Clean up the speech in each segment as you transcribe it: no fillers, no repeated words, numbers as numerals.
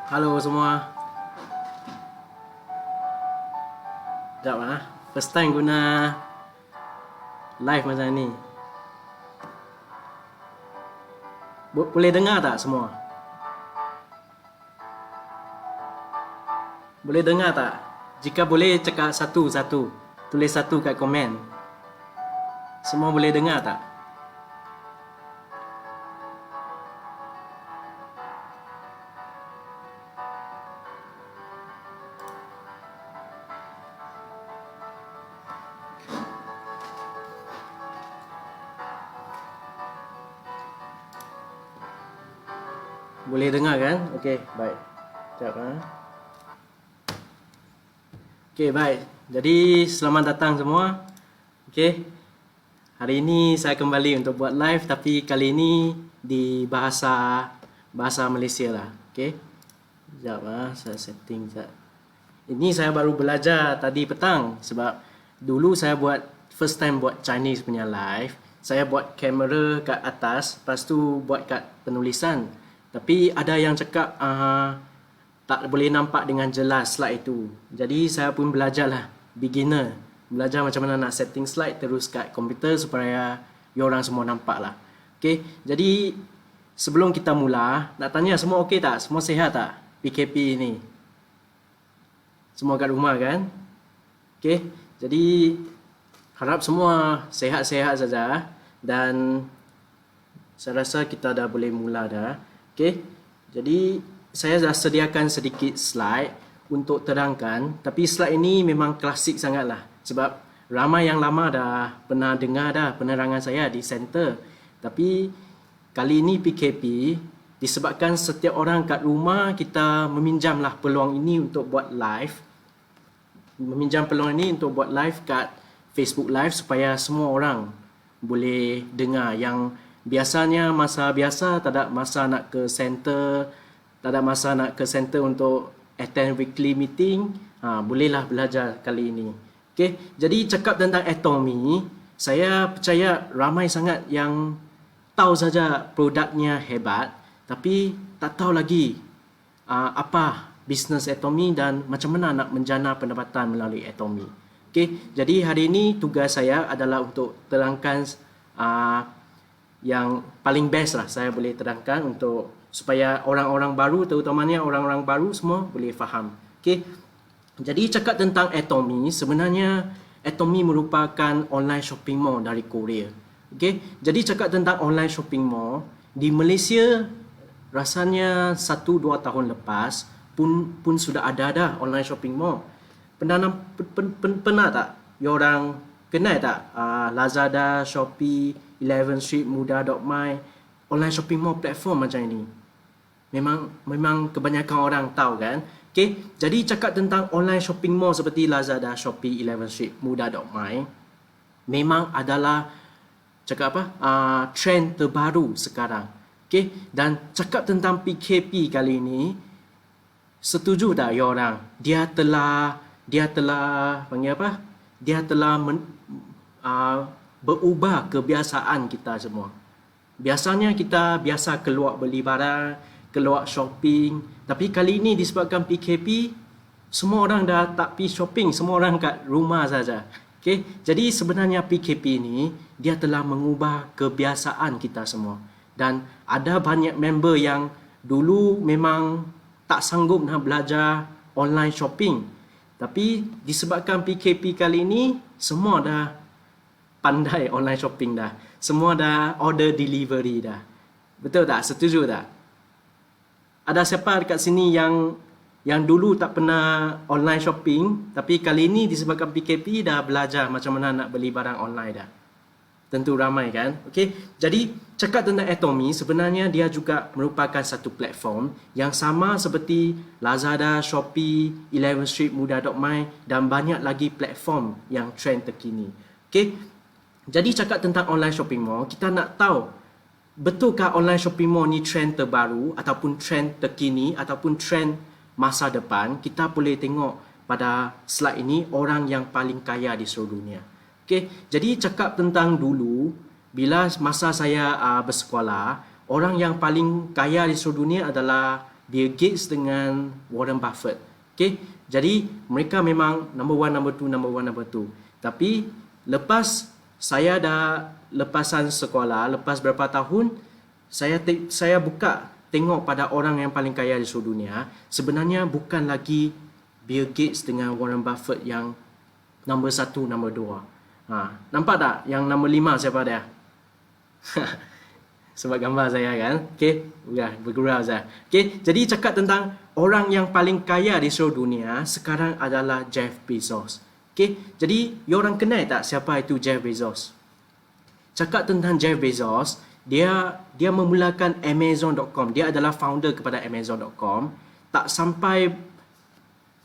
Halo semua. Sekejap ah. First time guna live macam ni. Boleh dengar tak semua? Boleh dengar tak? Jika boleh cakap satu-satu. Tulis satu kat komen. Semua boleh dengar tak? Boleh dengar kan? Okey, baik. Sekejap ah. Okey, baik. Jadi selamat datang semua. Okey. Hari ini saya kembali untuk buat live tapi kali ini di bahasa Malaysia lah. Okey. Sekejap ah, saya setting sekejap. Ini saya baru belajar tadi petang sebab dulu saya buat first time buat Chinese punya live. Saya buat kamera kat atas, lepas tu buat kat penulisan. Tapi ada yang cakap tak boleh nampak dengan jelas slide itu. Jadi saya pun belajar lah, beginner. Belajar macam mana nak setting slide terus kat komputer supaya you orang semua nampak lah. Okay, jadi sebelum kita mula, nak tanya semua okey tak? Semua sihat tak? PKP ni. Semua kat rumah kan? Okay, jadi harap semua sihat-sihat saja. Dan saya rasa kita dah boleh mula dah. Okay, jadi saya dah sediakan sedikit slide untuk terangkan. Tapi slide ini memang klasik sangat lah. Sebab ramai yang lama dah pernah dengar dah penerangan saya di center. Tapi kali ini PKP, disebabkan setiap orang kat rumah, kita meminjamlah peluang ini untuk buat live. Meminjam peluang ini untuk buat live kat Facebook Live supaya semua orang boleh dengar. Yang biasanya masa biasa tak ada masa nak ke center, tak ada masa nak ke center untuk attend weekly meeting, bolehlah belajar kali ini. Okay, jadi cakap tentang Atomy, saya percaya ramai sangat yang tahu saja produknya hebat, tapi tak tahu lagi apa bisnes Atomy dan macam mana nak menjana pendapatan melalui Atomy. Okay, jadi hari ini tugas saya adalah untuk terangkan yang paling best lah saya boleh terangkan untuk supaya orang-orang baru, terutamanya orang-orang baru semua boleh faham. Okay. Jadi cakap tentang Atomy, sebenarnya Atomy merupakan online shopping mall dari Korea. Okay. Jadi cakap tentang online shopping mall, di Malaysia rasanya 1-2 tahun lepas pun sudah ada dah online shopping mall. Pernah tak you orang kenal tak Lazada, Shopee, 11 Street, Mudah.my, online shopping mall platform macam ini? Memang kebanyakan orang tahu kan. Okay, jadi cakap tentang online shopping mall seperti Lazada, Shopee, 11 Street, Mudah.my memang adalah cakap apa? Trend terbaru sekarang. Okay, dan cakap tentang PKP kali ini, setuju tak you orang? Dia telah panggil apa? Dia telah berubah kebiasaan kita semua. Biasanya kita biasa keluar beli barang, keluar shopping. Tapi kali ini disebabkan PKP, semua orang dah tak pergi shopping, semua orang kat rumah saja. Okay? Jadi sebenarnya PKP ini, dia telah mengubah kebiasaan kita semua. Dan ada banyak member yang dulu memang tak sanggup nak belajar online shopping. Tapi disebabkan PKP kali ini, semua dah pandai online shopping dah. Semua dah order delivery dah. Betul tak? Setuju tak? Ada siapa dekat sini yang dulu tak pernah online shopping, tapi kali ini disebabkan PKP dah belajar macam mana nak beli barang online dah? Tentu ramai kan? Okay? Jadi cakap tentang Atomy, sebenarnya dia juga merupakan satu platform yang sama seperti Lazada, Shopee, 11 Street, Mudah.my dan banyak lagi platform yang trend terkini. Okay? Jadi cakap tentang online shopping mall, kita nak tahu betulkah online shopping mall ni trend terbaru ataupun trend terkini ataupun trend masa depan? Kita boleh tengok pada slide ini orang yang paling kaya di seluruh dunia. Okay, jadi cakap tentang dulu, bila masa saya bersekolah, orang yang paling kaya di seluruh dunia adalah Bill Gates dengan Warren Buffett. Okay, jadi mereka memang number one, number two, number one, number two. Tapi lepas saya dah lepasan sekolah, lepas berapa tahun, saya buka tengok pada orang yang paling kaya di seluruh dunia. Sebenarnya bukan lagi Bill Gates dengan Warren Buffett yang nombor satu, nombor dua. Nampak tak yang nombor 5 siapa dia? Sebab gambar saya kan. Okay, bergurau saya. Okay, jadi cakap tentang orang yang paling kaya di seluruh dunia sekarang adalah Jeff Bezos. Okay, jadi you orang kenal tak siapa itu Jeff Bezos? Cakap tentang Jeff Bezos, dia memulakan Amazon.com. Dia adalah founder kepada Amazon.com. Tak sampai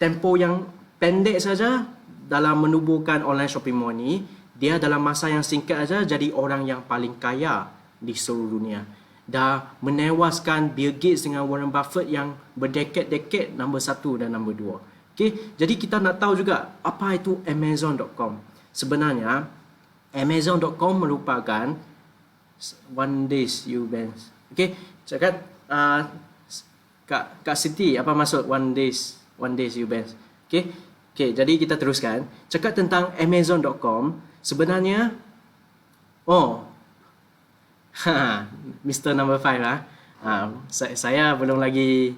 tempoh yang pendek saja dalam menubuhkan online shopping mall ni, dia dalam masa yang singkat saja jadi orang yang paling kaya di seluruh dunia. Dah menewaskan Bill Gates dengan Warren Buffett yang berdekad-dekad nombor 1 dan nombor 2. Okay, jadi kita nak tahu juga apa itu Amazon.com. Sebenarnya Amazon.com merupakan one days you bands. Okay, cakap Kak Siti, apa maksud one days you bands? Okay, jadi kita teruskan. Cakap tentang Amazon.com, sebenarnya Mr. Number 5 lah. Saya belum lagi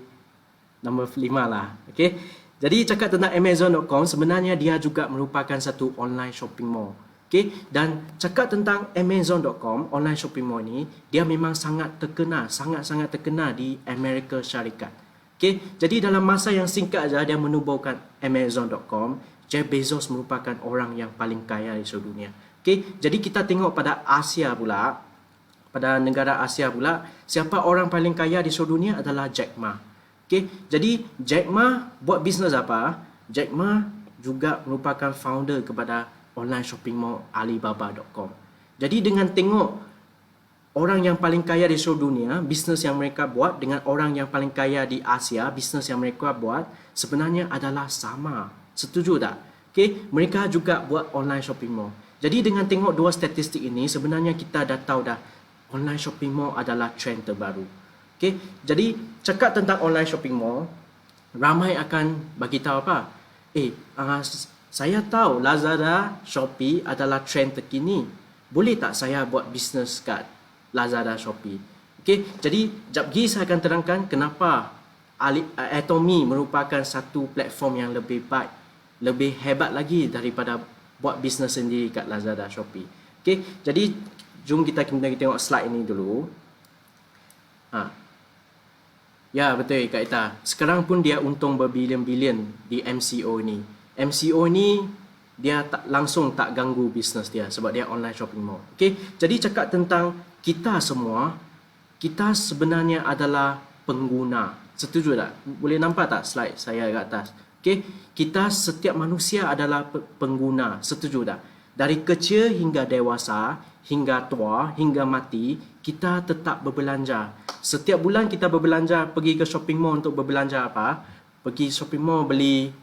number 5 lah. Okay, jadi cakap tentang Amazon.com, sebenarnya dia juga merupakan satu online shopping mall. Okay, dan cakap tentang Amazon.com, online shopping mall ni, dia memang sangat terkenal di Amerika Syarikat. Okay, jadi dalam masa yang singkat saja dia menubuhkan Amazon.com. Jeff Bezos merupakan orang yang paling kaya di seluruh dunia. Okay, jadi kita tengok pada Asia pula, pada negara Asia pula, siapa orang paling kaya di seluruh dunia adalah Jack Ma. Okay, jadi Jack Ma buat bisnes apa? Jack Ma juga merupakan founder kepada online shopping mall Alibaba.com. Jadi dengan tengok orang yang paling kaya di seluruh dunia, bisnes yang mereka buat dengan orang yang paling kaya di Asia, bisnes yang mereka buat sebenarnya adalah sama. Setuju tak? Okay, mereka juga buat online shopping mall. Jadi dengan tengok dua statistik ini, sebenarnya kita dah tahu dah online shopping mall adalah trend terbaru. Okay, jadi cakap tentang online shopping mall, ramai akan bagi tahu apa? Saya tahu Lazada, Shopee adalah trend terkini. Boleh tak saya buat bisnes kat Lazada, Shopee? Okay, jadi jap lagi saya akan terangkan kenapa Atomy merupakan satu platform yang lebih baik, lebih hebat lagi daripada buat bisnes sendiri kat Lazada, Shopee. Okay, jadi jom kita tengok slide ini dulu. Ya, betul Kak Ita. Sekarang pun dia untung berbilion-bilion di MCO ni. MCO ni dia langsung tak ganggu bisnes dia sebab dia online shopping mall. Okay, jadi cakap tentang kita semua, kita sebenarnya adalah pengguna. Setuju tak? Boleh nampak tak slide saya kat atas? Okay, kita setiap manusia adalah pengguna. Setuju tak? Dari kecil hingga dewasa, hingga tua, hingga mati, kita tetap berbelanja. Setiap bulan kita berbelanja, pergi ke shopping mall untuk berbelanja apa? Pergi shopping mall beli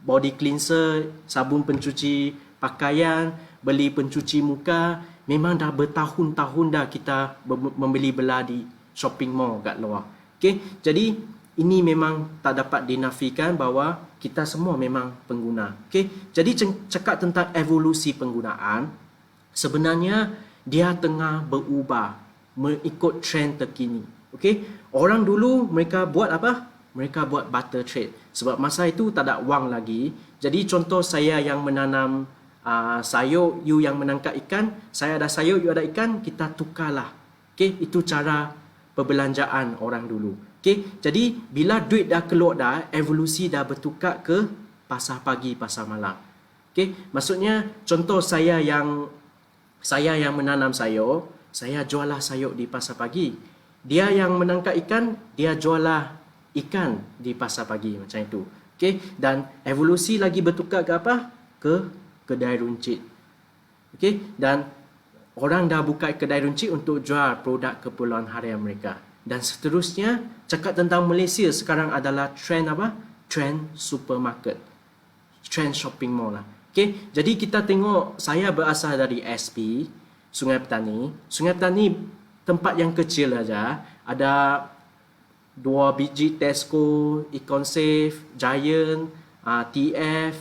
body cleanser, sabun pencuci pakaian, beli pencuci muka. Memang dah bertahun-tahun dah kita membeli bela di shopping mall kat luar. Okay, jadi ini memang tak dapat dinafikan bahawa kita semua memang pengguna. Okay, jadi cakap tentang evolusi penggunaan, sebenarnya dia tengah berubah mengikut trend terkini. Okay, orang dulu mereka buat apa? Mereka buat barter trade. Sebab masa itu tak ada wang lagi. Jadi contoh saya yang menanam sayur, you yang menangkap ikan, saya ada sayur, you ada ikan, kita tukarlah. Okay, itu cara perbelanjaan orang dulu. Okay, jadi bila duit dah keluar dah, evolusi dah bertukar ke pasar pagi, pasar malam. Okay, maksudnya contoh saya yang menanam sayur, saya jualah sayur di pasar pagi. Dia yang menangkap ikan, dia jualah ikan di pasar pagi macam itu. Okay, dan evolusi lagi bertukar ke apa? Ke kedai runcit. Okay, dan orang dah buka kedai runcit untuk jual produk keperluan harian mereka. Dan seterusnya, cakap tentang Malaysia sekarang adalah trend apa? Trend supermarket. Trend shopping mall lah. Okay, jadi kita tengok, saya berasal dari SP, Sungai Petani. Sungai Petani tempat yang kecil saja, ada dua biji Tesco, EconSafe, Giant, TF,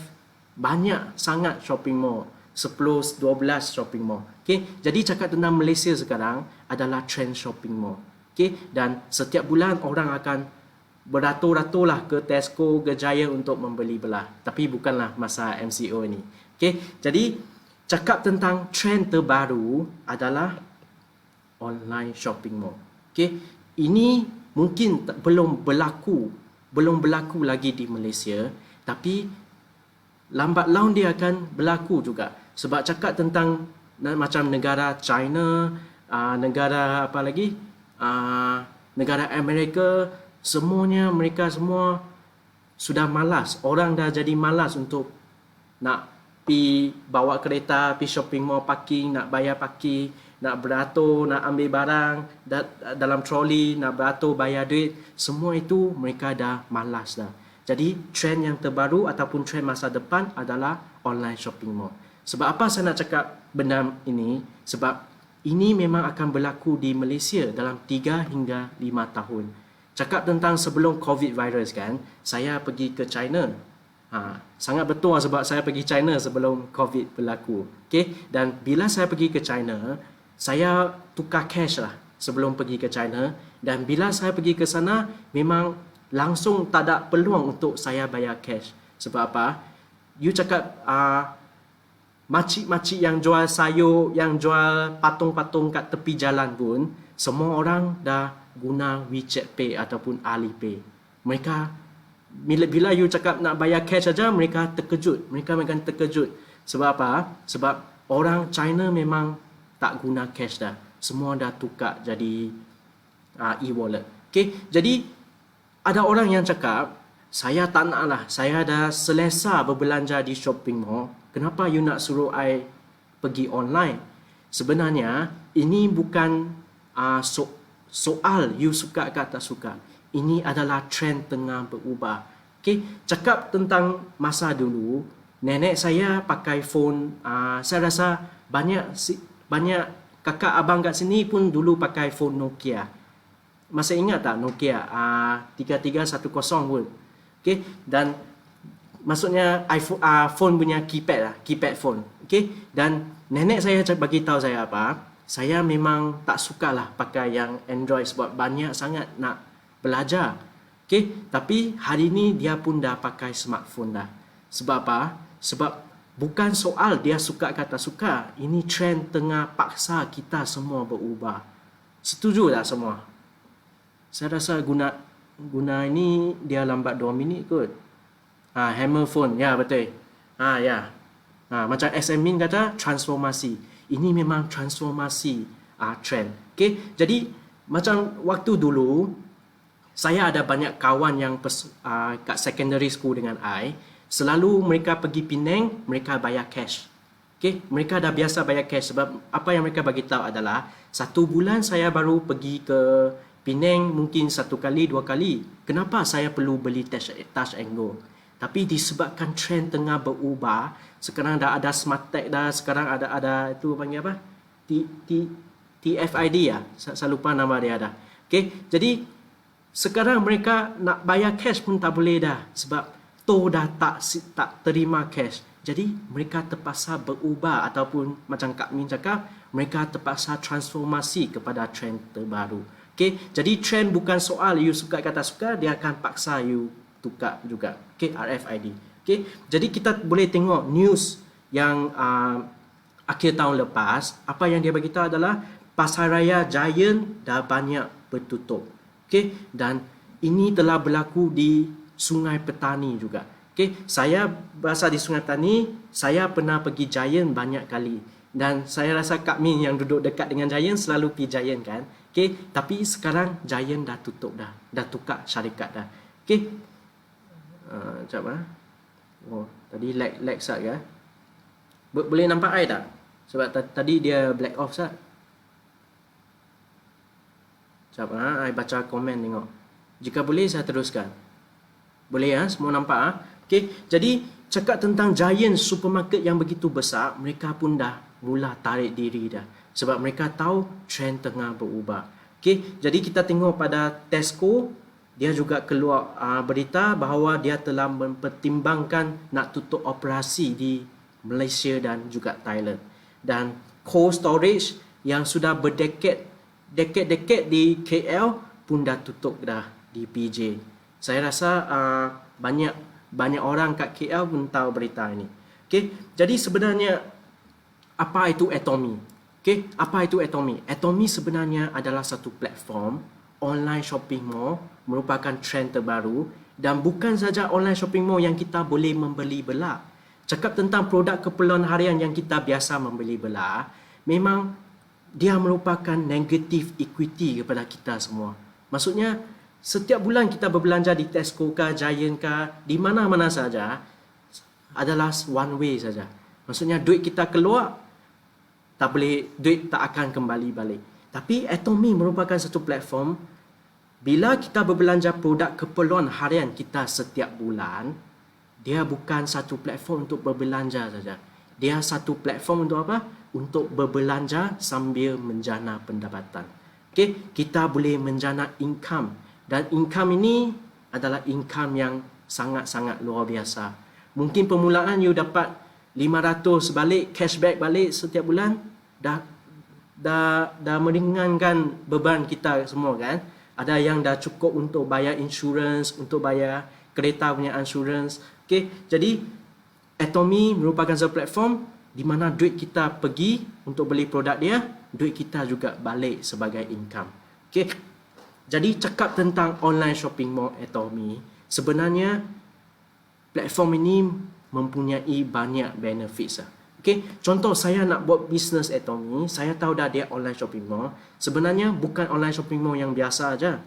banyak sangat shopping mall. 10, 12 shopping mall. Okay? Jadi cakap tentang Malaysia sekarang adalah trend shopping mall. Okay? Dan setiap bulan orang akan beratur-ratur lah ke Tesco, ke Giant untuk membeli belah. Tapi bukanlah masa MCO ni. Okay? Jadi cakap tentang trend terbaru adalah online shopping mall. Okay? Ini mungkin belum berlaku lagi di Malaysia, tapi lambat laun dia akan berlaku juga. Sebab cakap tentang macam negara China, negara apa lagi, negara Amerika, semuanya mereka semua sudah malas. Orang dah jadi malas untuk nak pi bawa kereta, pi shopping mall parking, nak bayar parking, nak beratur, nak ambil barang dalam troli, nak beratur bayar duit. Semua itu mereka dah malas dah. Jadi trend yang terbaru ataupun trend masa depan adalah online shopping mall. Sebab apa saya nak cakap benda ini? Sebab ini memang akan berlaku di Malaysia dalam 3 hingga 5 tahun. Cakap tentang sebelum COVID virus kan, saya pergi ke China. Sangat betul sebab saya pergi China sebelum COVID berlaku. Okay? Dan bila saya pergi ke China, saya tukar cash lah sebelum pergi ke China. Dan bila saya pergi ke sana, memang langsung tak ada peluang untuk saya bayar cash. Sebab apa? You cakap makcik-makcik yang jual sayur, yang jual patung-patung kat tepi jalan pun, semua orang dah guna WeChat Pay ataupun Alipay. Mereka, bila you cakap nak bayar cash saja, mereka terkejut. Mereka akan terkejut. Sebab apa? Sebab orang China memang tak guna cash dah. Semua dah tukar jadi e-wallet. Okay? Jadi, ada orang yang cakap, saya tak nak lah, saya dah selesa berbelanja di shopping mall. Kenapa you nak suruh I pergi online? Sebenarnya, ini bukan soal you suka ke tak suka. Ini adalah trend tengah berubah. Okay? Cakap tentang masa dulu, nenek saya pakai phone, saya rasa banyak kakak abang kat sini pun dulu pakai phone Nokia. Masih ingat tak Nokia 3310 pun? Okay? Dan maksudnya iPhone, phone punya keypad lah, keypad phone. Okay? Dan nenek saya bagi tahu saya apa? Saya memang tak sukalah pakai yang Android sebab banyak sangat nak belajar. Okay? Tapi hari ni dia pun dah pakai smartphone dah. Sebab apa? Sebab bukan soal dia suka ke tak suka. Ini trend tengah paksa kita semua berubah. Setuju tak semua? Saya rasa guna ini dia lambat 2 minit kot. Hammer phone. Ya, betul. Ya. Macam SM Min kata, transformasi. Ini memang transformasi trend. Okay? Jadi, macam waktu dulu, saya ada banyak kawan yang kat secondary school dengan I. Selalu mereka pergi Penang, mereka bayar cash. Okay? Mereka dah biasa bayar cash sebab apa yang mereka bagi tahu adalah 1 bulan saya baru pergi ke Penang mungkin 1 kali, 2 kali. Kenapa saya perlu beli touch and go? Tapi disebabkan trend tengah berubah, sekarang dah ada smart tag dah, sekarang ada itu panggil apa? TFID ya. Saya lupa nama dia dah. Okay? Jadi sekarang mereka nak bayar cash pun tak boleh dah sebab dah tak terima cash. Jadi mereka terpaksa berubah ataupun macam Kak Min cakap, mereka terpaksa transformasi kepada trend terbaru. Okay? Jadi trend bukan soal you suka ke tak suka, dia akan paksa you tukar juga. Okay? RFID. Okay? Jadi kita boleh tengok news yang akhir tahun lepas, apa yang dia bagi tahu adalah pasaraya Giant dah banyak bertutup. Okay? Dan ini telah berlaku di Sungai Petani juga. Okay? Saya berasal di Sungai Petani, saya pernah pergi Giant banyak kali. Dan saya rasa Kak Min yang duduk dekat dengan Giant selalu pergi Giant kan. Okay? Tapi sekarang Giant dah tutup dah. Dah tukar syarikat dah. Okay? Sekejap Oh, tadi lag sat ke? Boleh nampak I tak? Sebab tadi dia black off sat. Sekejap I baca komen tengok. Jika boleh saya teruskan. Boleh semua nampak Okay? Jadi cakap tentang Giant supermarket yang begitu besar, mereka pun dah mula tarik diri dah. Sebab mereka tahu trend tengah berubah. Okay? Jadi kita tengok pada Tesco, dia juga keluar berita bahawa dia telah mempertimbangkan nak tutup operasi di Malaysia dan juga Thailand. Dan cold storage yang sudah dekad di KL pun dah tutup dah di PJ. Saya rasa banyak orang kat KL pun tahu berita ini. Okay? Jadi sebenarnya apa itu Atomy? Okay? Apa itu Atomy? Atomy sebenarnya adalah satu platform online shopping mall, merupakan trend terbaru, dan bukan saja online shopping mall yang kita boleh membeli belah. Cakap tentang produk keperluan harian yang kita biasa membeli belah, memang dia merupakan negative equity kepada kita semua. Maksudnya setiap bulan kita berbelanja di Tesco ke, Giant ke, di mana-mana saja adalah one way saja. Maksudnya duit kita keluar, duit tak akan kembali balik. Tapi Atomy merupakan satu platform, bila kita berbelanja produk keperluan harian kita setiap bulan, dia bukan satu platform untuk berbelanja saja. Dia satu platform untuk apa? Untuk berbelanja sambil menjana pendapatan. Okay? Kita boleh menjana income. Dan income ini adalah income yang sangat-sangat luar biasa. Mungkin permulaan you dapat 500 balik, cashback balik setiap bulan, dah meringankan beban kita semua kan. Ada yang dah cukup untuk bayar insurans, untuk bayar kereta punya insurans. Okay, jadi Atomy merupakan satu platform di mana duit kita pergi untuk beli produk dia, duit kita juga balik sebagai income. Okay, jadi cakap tentang online shopping mall Atomy, sebenarnya platform ini mempunyai banyak benefits. Okay, contoh saya nak buat bisnes Atomy, saya tahu dah dia online shopping mall. Sebenarnya bukan online shopping mall yang biasa aja.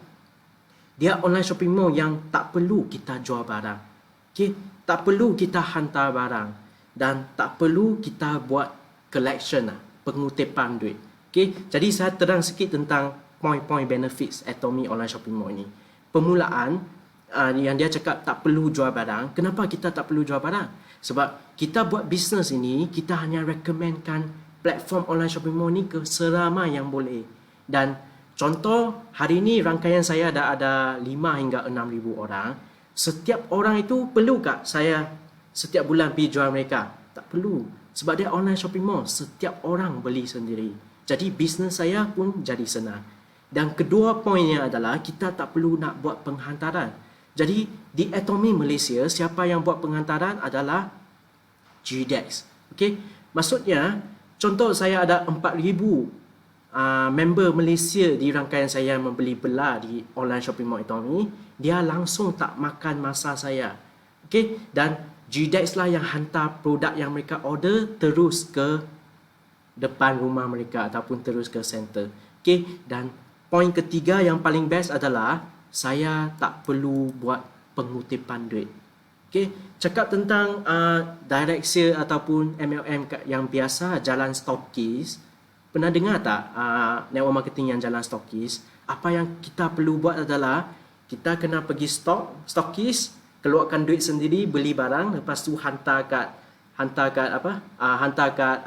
Dia online shopping mall yang tak perlu kita jual barang. Okay, tak perlu kita hantar barang dan tak perlu kita buat collection, pengutipan duit. Okay, jadi saya terang sikit tentang point-point benefits Atomy online shopping mall ini. Permulaan yang dia cakap tak perlu jual barang. Kenapa kita tak perlu jual barang? Sebab kita buat bisnes ini, kita hanya recommendkan platform online shopping mall ni ke seramai yang boleh. Dan contoh, hari ini rangkaian saya ada 5 hingga 6,000 orang. Setiap orang itu perlu tak saya setiap bulan pergi jual mereka? Tak perlu. Sebab dia online shopping mall, setiap orang beli sendiri. Jadi bisnes saya pun jadi senang. Dan kedua poinnya adalah kita tak perlu nak buat penghantaran. Jadi di Atomy Malaysia, siapa yang buat penghantaran adalah GDEX. Okay? Maksudnya, contoh saya ada 4,000 member Malaysia di rangkaian saya membeli belah di online shopping mall Atomy, dia langsung tak makan masa saya. Okay? Dan GDEX lah yang hantar produk yang mereka order terus ke depan rumah mereka ataupun terus ke center. Okay? Dan poin ketiga yang paling best adalah saya tak perlu buat pengutipan duit. Okay, cakap tentang direct sale ataupun MLM yang biasa jalan stokis. Pernah dengar tak network marketing yang jalan stokis? Apa yang kita perlu buat adalah kita kena pergi stokis, keluarkan duit sendiri, beli barang, lepas tu hantar kat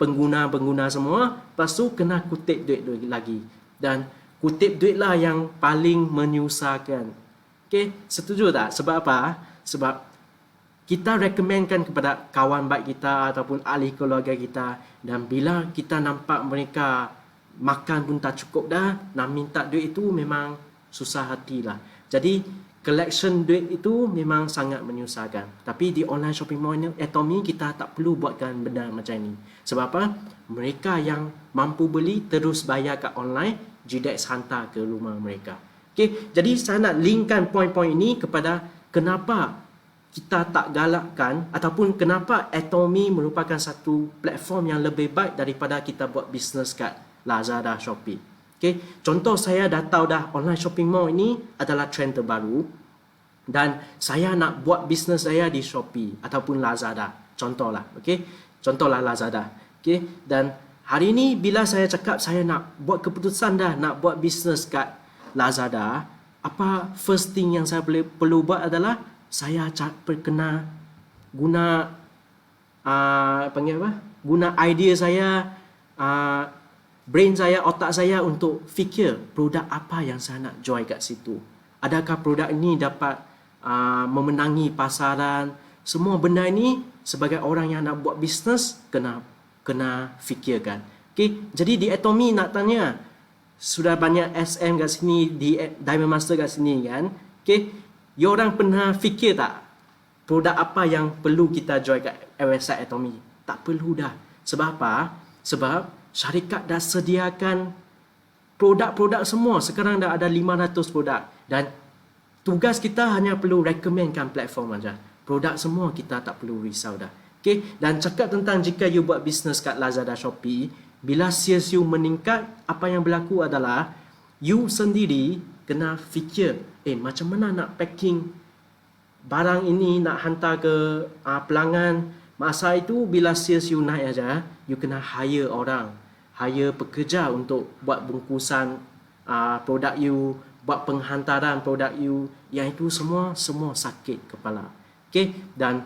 pengguna-pengguna semua, lepas tu kena kutip duit lagi. Dan kutip duit lah yang paling menyusahkan. Okay, setuju tak? Sebab apa? Sebab kita recommendkan kepada kawan baik kita ataupun ahli keluarga kita, dan bila kita nampak mereka makan pun tak cukup dah, nak minta duit itu memang susah hatilah. Jadi collection duit itu memang sangat menyusahkan. Tapi di online shopping mall Atomy kita tak perlu buatkan benda macam ni. Sebab apa? Mereka yang mampu beli terus bayar kat online, GDEX hantar ke rumah mereka. Okay, jadi saya nak linkkan poin-poin ini kepada kenapa kita tak galakkan ataupun kenapa Atomy merupakan satu platform yang lebih baik daripada kita buat bisnes kat Lazada, Shopee. Okay, contoh saya dah tahu dah online shopping mall ini adalah trend terbaru dan saya nak buat bisnes saya di Shopee ataupun Lazada. Contohlah, okay? Contohlah Lazada. Okay, dan hari ini bila saya cakap saya nak buat keputusan dah nak buat bisnes kat Lazada, apa first thing yang saya perlu buat adalah saya kena guna guna idea saya, brain saya, otak saya untuk fikir produk apa yang saya nak jual kat situ. Adakah produk ini dapat memenangi pasaran? Semua benda ini sebagai orang yang nak buat bisnes kena fikirkan. Okay? Jadi di Atomy nak tanya, sudah banyak SM kat sini, di Diamond Master kat sini kan. Okay? You orang pernah fikir tak produk apa yang perlu kita jual kat website Atomy? Tak perlu dah. Sebab apa? Sebab syarikat dah sediakan produk-produk semua. Sekarang dah ada 500 produk. Dan tugas kita hanya perlu recommendkan platform aja. Produk semua kita tak perlu risau dah. Okay? Dan cakap tentang jika you buat bisnes kat Lazada, Shopee, bila sales you meningkat, apa yang berlaku adalah you sendiri kena fikir, macam mana nak packing barang ini nak hantar ke pelanggan. Masa itu bila sales you naik aja, you kena hire orang, hire pekerja untuk buat bungkusan produk you, buat penghantaran produk you. Yang itu semua sakit kepala. Okay? Dan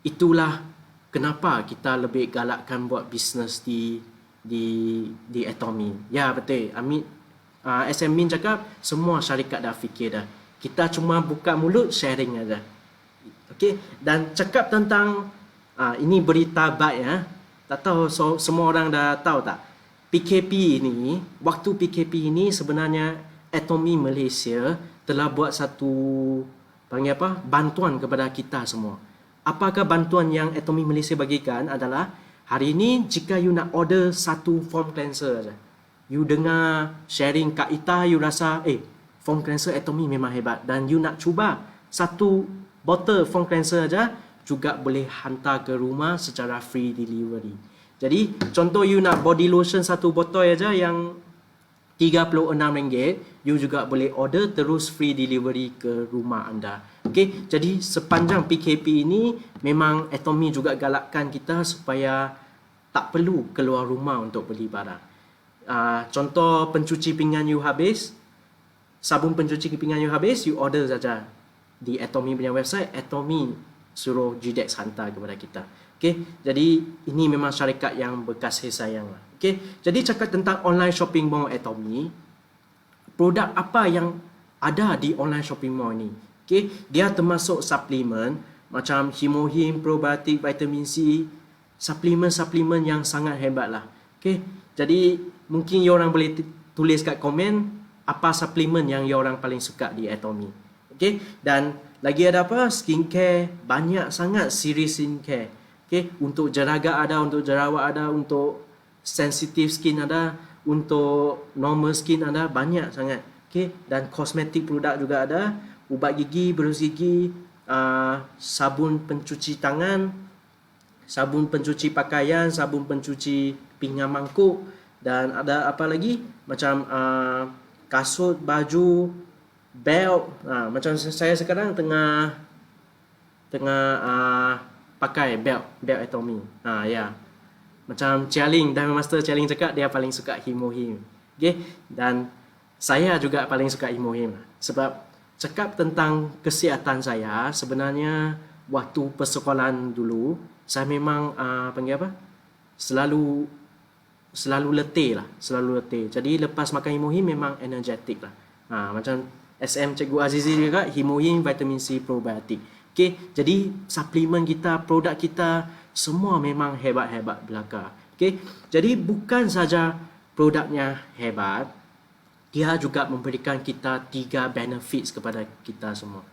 itulah kenapa kita lebih galakkan buat bisnes di Atomy. Ya betul. SM Min cakap semua syarikat dah fikir dah. Kita cuma buka mulut sharing aja. Okey, dan cakap tentang ini berita baik ya. Tak tahu semua orang dah tahu tak? PKP ini, waktu PKP ini sebenarnya Atomy Malaysia telah buat satu bantuan kepada kita semua. Apakah bantuan yang Atomy Malaysia bagikan adalah hari ini jika you nak order satu foam cleanser saja. You dengar sharing Kak Ita, you rasa foam cleanser Atomy memang hebat, dan you nak cuba satu botol foam cleanser saja juga boleh hantar ke rumah secara free delivery. Jadi contoh you nak body lotion satu botol saja yang RM36, you juga boleh order terus free delivery ke rumah anda. Okay, jadi sepanjang PKP ini memang Atomy juga galakkan kita supaya tak perlu keluar rumah untuk beli barang. Contoh pencuci pinggan you habis, sabun pencuci pinggan you habis, you order saja di Atomy punya website, Atomy suruh GDEX hantar kepada kita. Okay, jadi ini memang syarikat yang berkasih sayang lah. Okay, jadi cakap tentang online shopping mall Atomy, produk apa yang ada di online shopping mall ni? Okay, dia termasuk suplemen macam Himohim, probiotik, vitamin C, suplemen-suplemen yang sangat hebat lah. Okay, jadi mungkin you orang boleh tulis kat komen apa suplemen yang you orang paling suka di Atomy. Okay, dan lagi ada apa? Skincare, banyak sangat series skincare. Okay, untuk jeragat ada, untuk jerawat ada, untuk sensitive skin ada, untuk normal skin ada, banyak sangat. Okay, dan kosmetik produk juga ada, ubat gigi, berus gigi, sabun pencuci tangan, sabun pencuci pakaian, sabun pencuci pinggan mangkuk, dan ada apa lagi? Macam kasut, baju, belt. Macam saya sekarang tengah pakai belt Atomy. Ya. Macam Chialing, Diamond Master Chialing cakap dia paling suka Himohim. Okay? Dan saya juga paling suka Himohim. Sebab cakap tentang kesihatan saya, sebenarnya waktu persekolahan dulu, saya memang selalu letih lah, selalu letih. Jadi lepas makan Himohim memang energetik lah. Macam SM Cikgu Azizi juga, Himohim, vitamin C, probiotik. Okay, jadi suplemen kita, produk kita, semua memang hebat-hebat belaka. Okay, jadi bukan saja produknya hebat, dia juga memberikan kita 3 benefits kepada kita semua.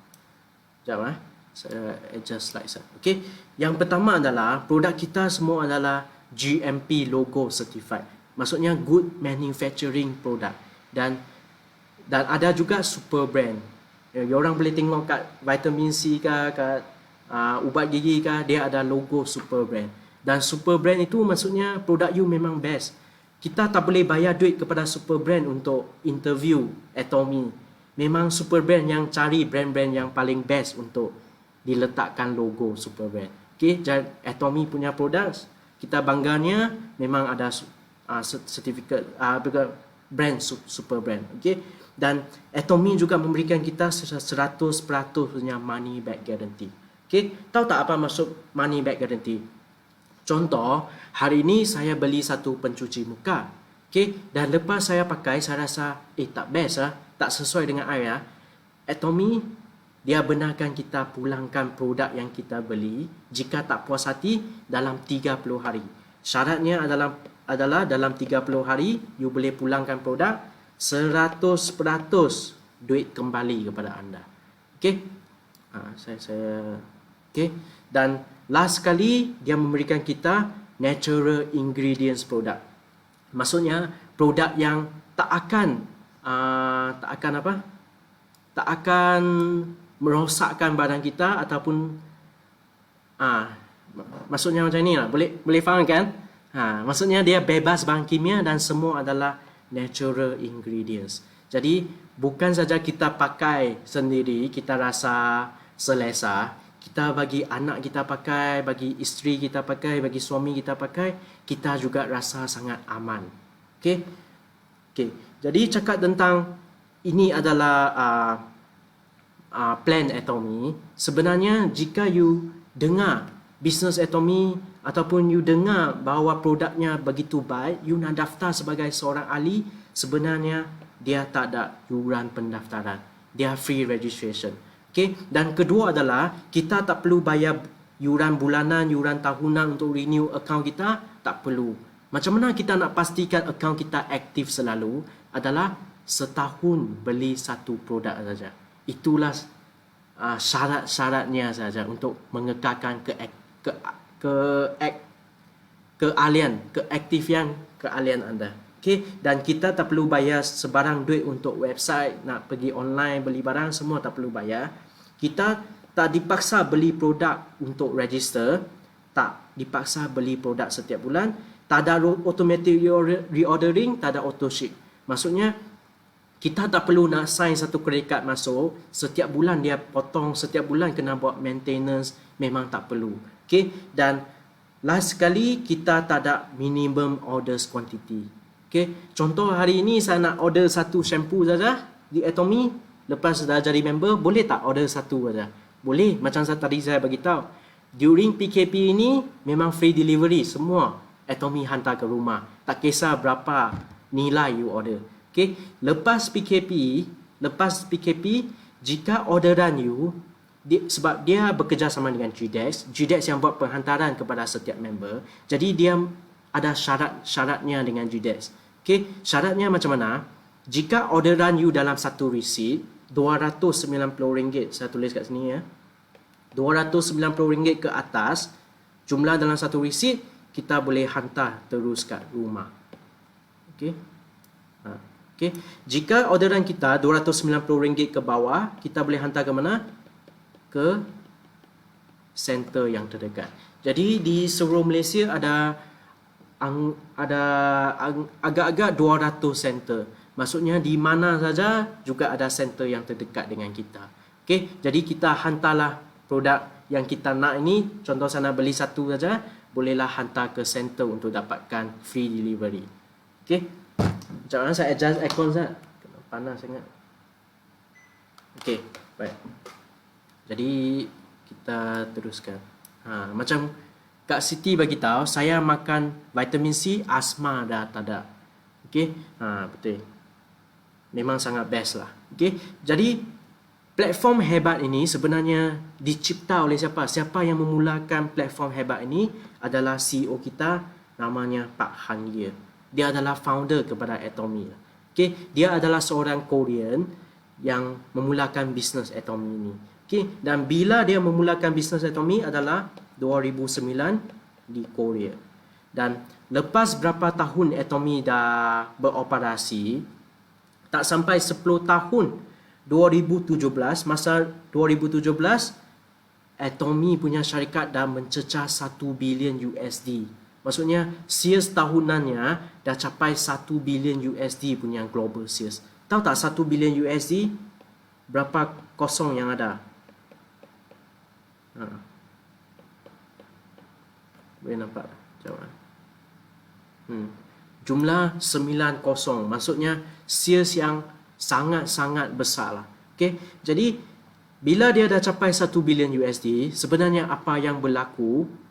Sekejap saya adjust slide saya. Okay, yang pertama adalah produk kita semua adalah GMP logo certified. Maksudnya good manufacturing product. Dan ada juga super brand. Orang boleh tengok kat vitamin C ke, kat ubat gigi ke, dia ada logo super brand. Dan super brand itu maksudnya produk you memang best. Kita tak boleh bayar duit kepada super brand untuk interview Atomy. Memang super brand yang cari brand-brand yang paling best untuk diletakkan logo super brand. Okay, jadi Atomy punya produk, kita bangganya memang ada sertifikat brand super brand. Okay, dan Atomy juga memberikan kita 100% punya money back guarantee. Okay, tahu tak apa maksud money back guarantee? Contoh, hari ini saya beli satu pencuci muka. Okay, dan lepas saya pakai, saya rasa tak best lah, tak sesuai dengan saya. Atomy, dia benarkan kita pulangkan produk yang kita beli jika tak puas hati dalam 30 hari. Syaratnya adalah dalam 30 hari you boleh pulangkan produk 100% duit kembali kepada anda. Okey? Saya okey. Dan last sekali dia memberikan kita natural ingredients product. Maksudnya produk yang tak akan merosakkan badan kita ataupun maksudnya macam ni lah. Boleh faham kan? Maksudnya dia bebas bahan kimia dan semua adalah natural ingredients. Jadi bukan saja kita pakai sendiri, kita rasa selesa, kita bagi anak kita pakai, bagi isteri kita pakai, bagi suami kita pakai, kita juga rasa sangat aman. Okey. Jadi cakap tentang ini adalah plan Atomy. Sebenarnya jika you dengar bisnes Atomy ataupun you dengar bahawa produknya begitu baik, you nak daftar sebagai seorang ahli, sebenarnya dia tak ada yuran pendaftaran. Dia free registration. Okay? Dan kedua adalah kita tak perlu bayar yuran bulanan, yuran tahunan untuk renew account kita. Tak perlu. Macam mana kita nak pastikan account kita aktif selalu? Adalah setahun beli satu produk saja. Itulah syarat-syaratnya saja untuk mengekalkan keahlian anda. Okay? Dan kita tak perlu bayar sebarang duit untuk website, nak pergi online beli barang, semua tak perlu bayar. Kita tak dipaksa beli produk untuk register, tak dipaksa beli produk setiap bulan, tak ada automatic reordering, tak ada auto ship. Maksudnya kita tak perlu nak sign satu credit card masuk, setiap bulan dia potong, setiap bulan kena buat maintenance, memang tak perlu. Okay? Dan last sekali, kita tak ada minimum orders quantity. Okay? Contoh hari ini saya nak order satu shampoo saja di Atomy, lepas dah jadi member, boleh tak order satu saja? Boleh, macam tadi saya beritahu. During PKP ini memang free delivery, semua Atomy hantar ke rumah. Tak kisah berapa nilai you order. Okay? Lepas PKP, jika orderan you, sebab dia bekerjasama dengan GDEX yang buat penghantaran kepada setiap member, jadi dia ada syaratnya dengan GDEX. Okay? Syaratnya macam mana? Jika orderan you dalam satu receipt, RM290, saya tulis kat sini ya, RM290 ke atas, jumlah dalam satu receipt, kita boleh hantar terus kat rumah. Okay? Okay. Jika orderan kita RM290 ke bawah, kita boleh hantar ke mana? Ke center yang terdekat. Jadi di seluruh Malaysia ada agak-agak 200 center. Maksudnya di mana saja juga ada center yang terdekat dengan kita. Okay. Jadi kita hantarlah produk yang kita nak ini. Contoh saya nak beli satu saja, bolehlah hantar ke center untuk dapatkan free delivery. Okay. Macam mana saya adjust aircon Zat? Panas sangat. Okey, baik. Jadi kita teruskan. Macam Kak Siti bagi tahu, saya makan vitamin C, asma dah tak ada. Okey? Betul. Memang sangat best lah. Okey? Jadi platform hebat ini sebenarnya dicipta oleh siapa? Siapa yang memulakan platform hebat ini adalah CEO kita, namanya Pak Han Ye. Dia adalah founder kepada Atomy. Okay? Dia adalah seorang Korean yang memulakan bisnes Atomy ini. Okay? Dan bila dia memulakan bisnes Atomy adalah 2009 di Korea. Dan lepas berapa tahun Atomy dah beroperasi, tak sampai 10 tahun, 2017, masa 2017, Atomy punya syarikat dah mencecah 1 bilion USD. Maksudnya sales tahunannya dah capai 1 bilion USD punya global sales. Tahu tak 1 bilion USD berapa kosong yang ada? Boleh nampak? Jawab. Jumlah 9 kosong. Maksudnya sales yang sangat-sangat besar lah. Okay? Jadi bila dia dah capai 1 bilion USD, sebenarnya apa yang berlaku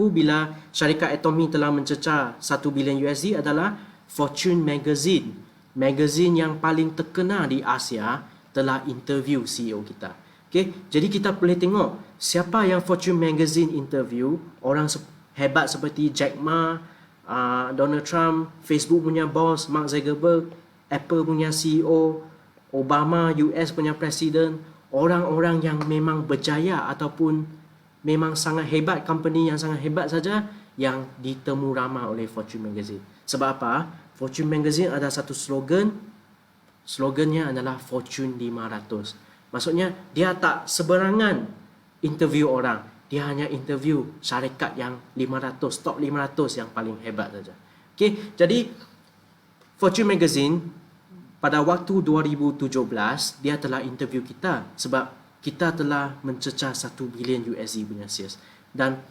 bila syarikat Atomy telah mencecah 1 bilion USD adalah Fortune Magazine magazine yang paling terkenal di Asia telah interview CEO kita. Okay? Jadi kita boleh tengok siapa yang Fortune Magazine interview, orang hebat seperti Jack Ma, Donald Trump, Facebook punya boss, Mark Zuckerberg, Apple punya CEO, Obama, US punya presiden, orang-orang yang memang berjaya ataupun memang sangat hebat, company yang sangat hebat saja yang ditemu ramai oleh Fortune Magazine. Sebab apa? Fortune Magazine ada satu slogannya adalah Fortune 500. Maksudnya dia tak seberangan interview orang, dia hanya interview syarikat yang 500, top 500 yang paling hebat saja. Okay, jadi Fortune Magazine pada waktu 2017 dia telah interview kita sebab kita telah mencecah 1 bilion USD punya sales. Dan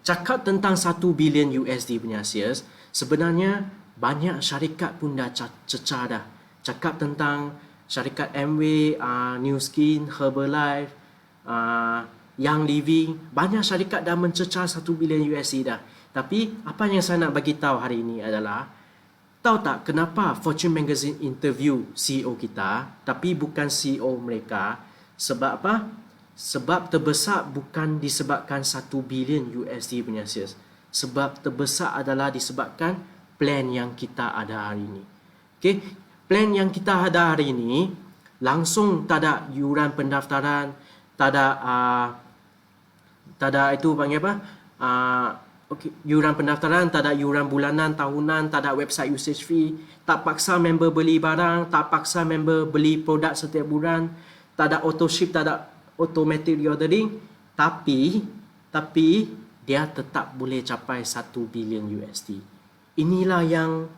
cakap tentang 1 bilion USD punya sales, sebenarnya banyak syarikat pun dah cecah dah. Cakap tentang syarikat Amway, New Skin, Herbalife, Young Living, banyak syarikat dah mencecah 1 bilion USD dah. Tapi apa yang saya nak bagi tahu hari ini adalah, tahu tak kenapa Fortune Magazine interview CEO kita tapi bukan CEO mereka? Sebab apa? Sebab terbesar bukan disebabkan 1 bilion USD punya sales. Sebab terbesar adalah disebabkan plan yang kita ada hari ini. Okay? Plan yang kita ada hari ini langsung tak ada yuran pendaftaran, tak ada itu panggil apa? Yuran pendaftaran, tak ada yuran bulanan, tahunan, tak ada website usage fee, tak paksa member beli barang, tak paksa member beli produk setiap bulan, tak ada auto ship, tak ada automatic reordering, tapi dia tetap boleh capai 1 bilion USD. Inilah yang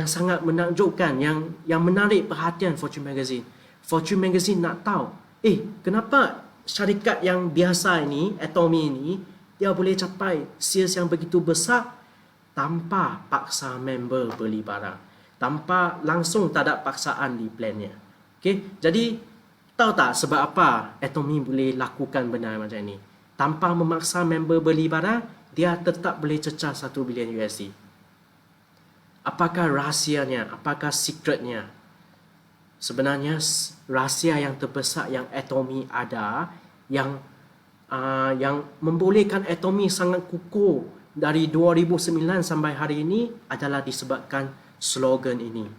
sangat menakjubkan, yang menarik perhatian Fortune Magazine. Fortune Magazine nak tahu, kenapa syarikat yang biasa ini, Atomy ini, dia boleh capai sales yang begitu besar tanpa paksa member beli barang, tanpa langsung tak ada paksaan di plannya. Okay? Jadi tahu tak sebab apa Atomy boleh lakukan benda macam ini? Tanpa memaksa member beli barang, dia tetap boleh cecah 1 bilion USD. Apakah rahsianya? Apakah secretnya? Sebenarnya rahsia yang terbesar yang Atomy ada, yang membolehkan Atomy sangat kukuh dari 2009 sampai hari ini adalah disebabkan slogan ini.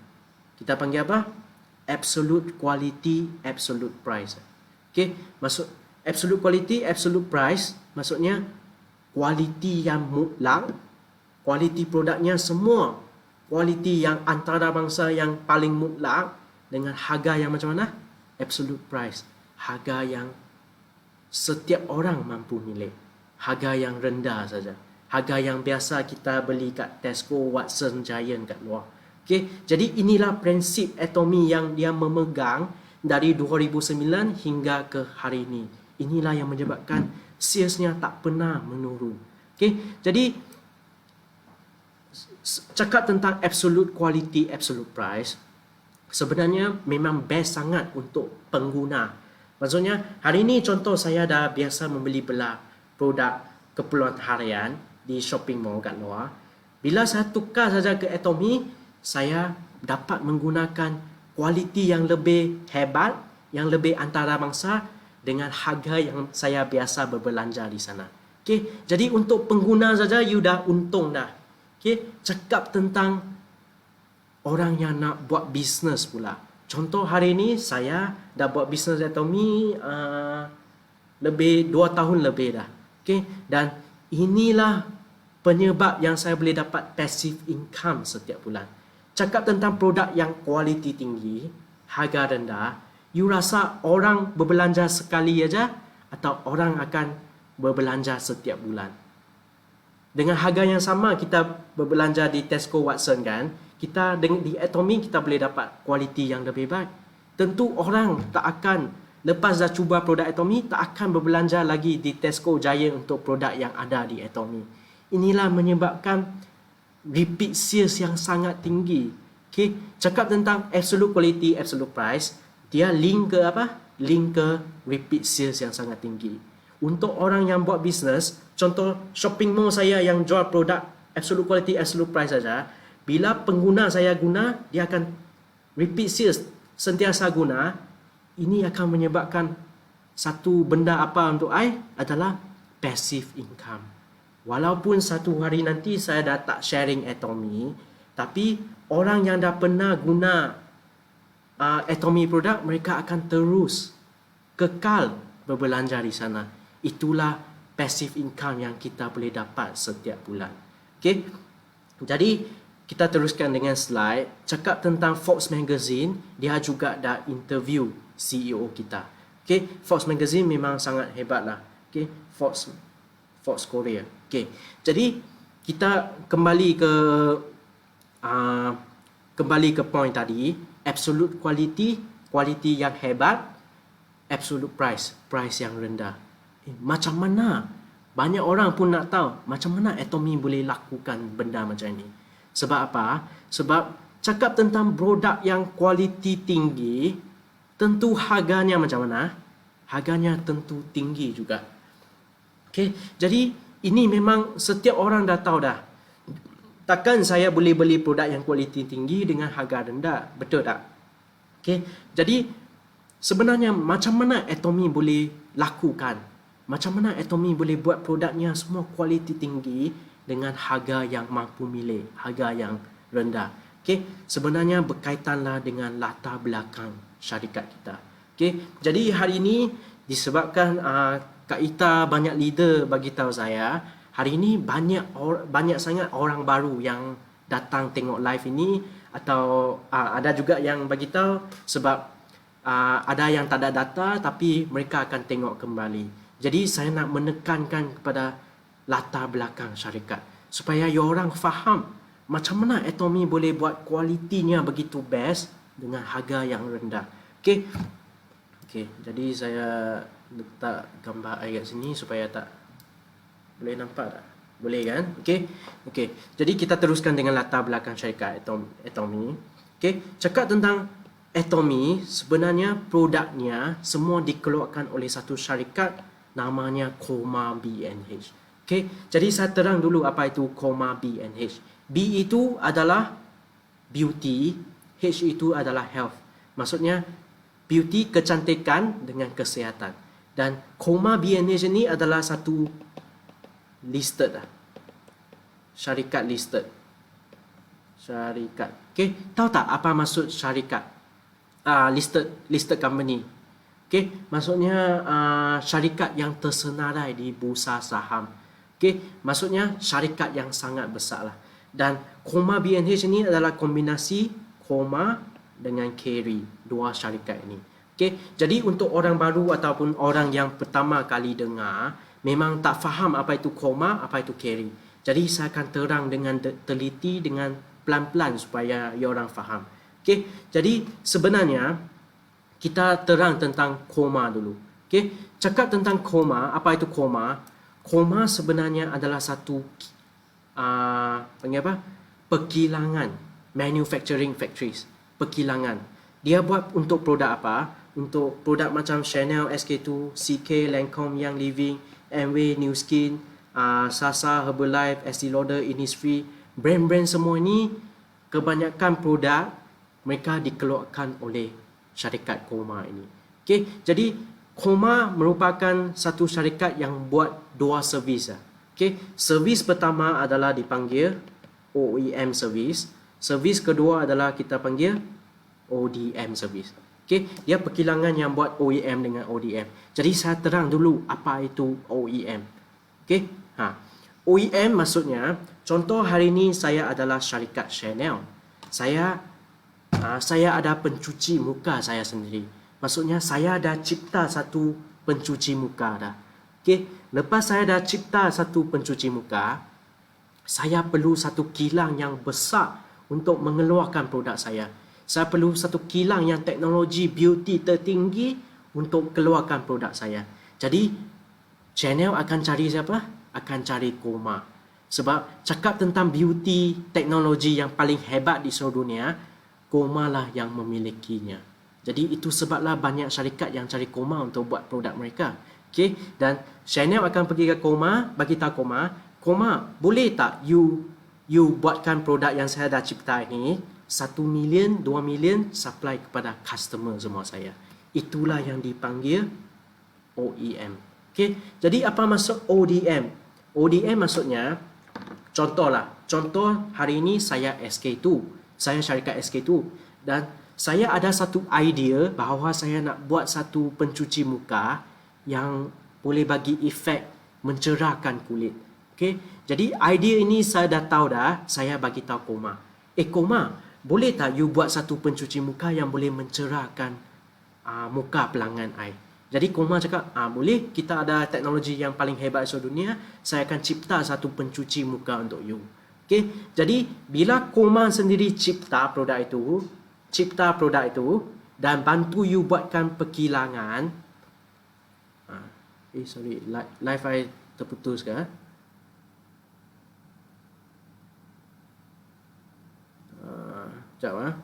Kita panggil apa? Absolute quality, absolute price. Okay, maksud absolute quality, absolute price maksudnya kualiti yang mutlak, kualiti produknya semua, kualiti yang antarabangsa yang paling mutlak dengan harga yang macam mana? Absolute price, harga yang setiap orang mampu milik, harga yang rendah saja, harga yang biasa kita beli kat Tesco, Watson, Giant kat luar. Okay, jadi inilah prinsip Atomy yang dia memegang dari 2009 hingga ke hari ini. Inilah yang menyebabkan salesnya tak pernah menurun. Okay, jadi cakap tentang absolute quality, absolute price, sebenarnya memang best sangat untuk pengguna. Maksudnya hari ini contoh saya dah biasa membeli belah produk keperluan harian di shopping mall kat luar. Bila saya tukar saja ke Atomy, saya dapat menggunakan kualiti yang lebih hebat, yang lebih antarabangsa dengan harga yang saya biasa berbelanja di sana. Okay? Jadi untuk pengguna saja, you dah untung dah. Okay? Cakap tentang orang yang nak buat bisnes pula. Contoh hari ini saya dah buat bisnes Atomy lebih 2 tahun lebih dah. Okay? Dan inilah penyebab yang saya boleh dapat passive income setiap bulan. Cakap tentang produk yang kualiti tinggi, harga rendah, you rasa orang berbelanja sekali aja atau orang akan berbelanja setiap bulan? Dengan harga yang sama kita berbelanja di Tesco, Watson kan, kita di Atomy kita boleh dapat kualiti yang lebih baik. Tentu orang tak akan, lepas dah cuba produk Atomy, tak akan berbelanja lagi di Tesco, Giant untuk produk yang ada di Atomy. Inilah menyebabkan repeat sales yang sangat tinggi. Okay? Cakap tentang absolute quality, absolute price, dia link ke apa? Link ke repeat sales yang sangat tinggi. Untuk orang yang buat bisnes, contoh shopping mall saya yang jual produk absolute quality, absolute price saja, bila pengguna saya guna, dia akan repeat sales sentiasa guna, ini akan menyebabkan satu benda apa untuk I adalah passive income. Walaupun satu hari nanti saya dah tak sharing Atomy, tapi orang yang dah pernah guna Atomy produk, mereka akan terus kekal berbelanja di sana. Itulah passive income yang kita boleh dapat setiap bulan. Okay? Jadi kita teruskan dengan slide. Cakap tentang Forbes Magazine, dia juga dah interview CEO kita. Okay? Forbes Magazine memang sangat hebat lah. Okay? Forbes Korea. Okay. Jadi kita kembali ke point tadi. Absolute quality yang hebat, absolute price yang rendah. Macam mana? Banyak orang pun nak tahu macam mana Atomy boleh lakukan benda macam ni. Sebab apa? Sebab cakap tentang produk yang kualiti tinggi, tentu harganya macam mana? Harganya tentu tinggi juga. Okay? Jadi ini memang setiap orang dah tahu dah. Takkan saya boleh beli produk yang kualiti tinggi dengan harga rendah. Betul tak? Okay? Jadi sebenarnya macam mana Atomy boleh lakukan? Macam mana Atomy boleh buat produknya semua kualiti tinggi dengan harga yang mampu milik, harga yang rendah. Okay? Sebenarnya berkaitanlah dengan latar belakang syarikat kita. Okay? Jadi hari ini disebabkan Kak Ita banyak leader bagi tahu saya, hari ini banyak sangat orang baru yang datang tengok live ini, atau ada juga yang bagi tahu sebab ada yang tak ada data tapi mereka akan tengok kembali. Jadi saya nak menekankan kepada latar belakang syarikat supaya orang faham macam mana Atomy boleh buat kualitinya begitu best dengan harga yang rendah. Okey. Jadi saya letak gambar ayat sini supaya tak boleh nampak tak? Boleh kan? Okey. Jadi kita teruskan dengan latar belakang syarikat Atomy. Okey, cakap tentang Atomy, sebenarnya produknya semua dikeluarkan oleh satu syarikat namanya Koma B&H. Okey, jadi saya terang dulu apa itu Koma B&H. B itu adalah beauty, H itu adalah health. Maksudnya beauty, kecantikan dengan kesihatan. Dan Koma B&H ini adalah satu listed syarikat listed. Syarikat. Okey, tahu tak apa maksud syarikat? Listed company. Okey, maksudnya syarikat yang tersenarai di bursa saham. Okey, maksudnya syarikat yang sangat besar lah. Dan Koma B&H ini adalah kombinasi Koma dengan Kerry, dua syarikat ini. Okey, jadi untuk orang baru ataupun orang yang pertama kali dengar, memang tak faham apa itu Koma, apa itu Kerry. Jadi saya akan terang dengan teliti, dengan pelan-pelan supaya orang faham. Okey, jadi sebenarnya kita terang tentang Koma dulu. Okey, cakap tentang Koma, apa itu Koma? Koma sebenarnya adalah satu perkilangan, manufacturing factories, perkilangan. Dia buat untuk produk apa? Untuk produk macam Chanel, SK2, CK, Lancome, Young Living, Amway, New Skin, Sasa, Herbalife, Estee Lauder, Innisfree, brand-brand semua ini, kebanyakan produk mereka dikeluarkan oleh syarikat Koma ini. Okay, jadi Koma merupakan satu syarikat yang buat dua servis. Okay, servis pertama adalah dipanggil OEM service. Servis kedua adalah kita panggil ODM service. Okay, dia perkilangan yang buat OEM dengan ODM. Jadi saya terang dulu apa itu OEM. Okay, OEM maksudnya, contoh hari ini saya adalah syarikat Chanel. Saya ada pencuci muka saya sendiri. Maksudnya saya dah cipta satu pencuci muka dah. Okay, lepas saya dah cipta satu pencuci muka, saya perlu satu kilang yang besar untuk mengeluarkan produk saya. Saya perlu satu kilang yang teknologi beauty tertinggi untuk keluarkan produk saya. Jadi Chanel akan cari siapa? Akan cari Koma. Sebab cakap tentang beauty teknologi yang paling hebat di seluruh dunia, Koma lah yang memilikinya. Jadi itu sebablah banyak syarikat yang cari Koma untuk buat produk mereka. Okay? Dan Chanel akan pergi ke Koma, bagi tahu Koma, boleh tak you you buatkan produk yang saya dah cipta ini, 1 million, 2 million supply kepada customer semua saya. Itulah yang dipanggil OEM. Okay? Jadi apa maksud ODM? ODM maksudnya, contoh hari ini saya SK2. Saya syarikat SK2. Dan saya ada satu idea bahawa saya nak buat satu pencuci muka yang boleh bagi efek mencerahkan kulit. Okay? Jadi idea ini saya dah tahu dah, saya bagi tahu Koma. Koma, boleh tak you buat satu pencuci muka yang boleh mencerahkan muka pelanggan I? Jadi Koma cakap, boleh, kita ada teknologi yang paling hebat di seluruh dunia, saya akan cipta satu pencuci muka untuk you. Okay? Jadi bila Koma sendiri cipta produk itu dan bantu you buatkan perkilangan, sorry, live I terputus ke? Sekejap.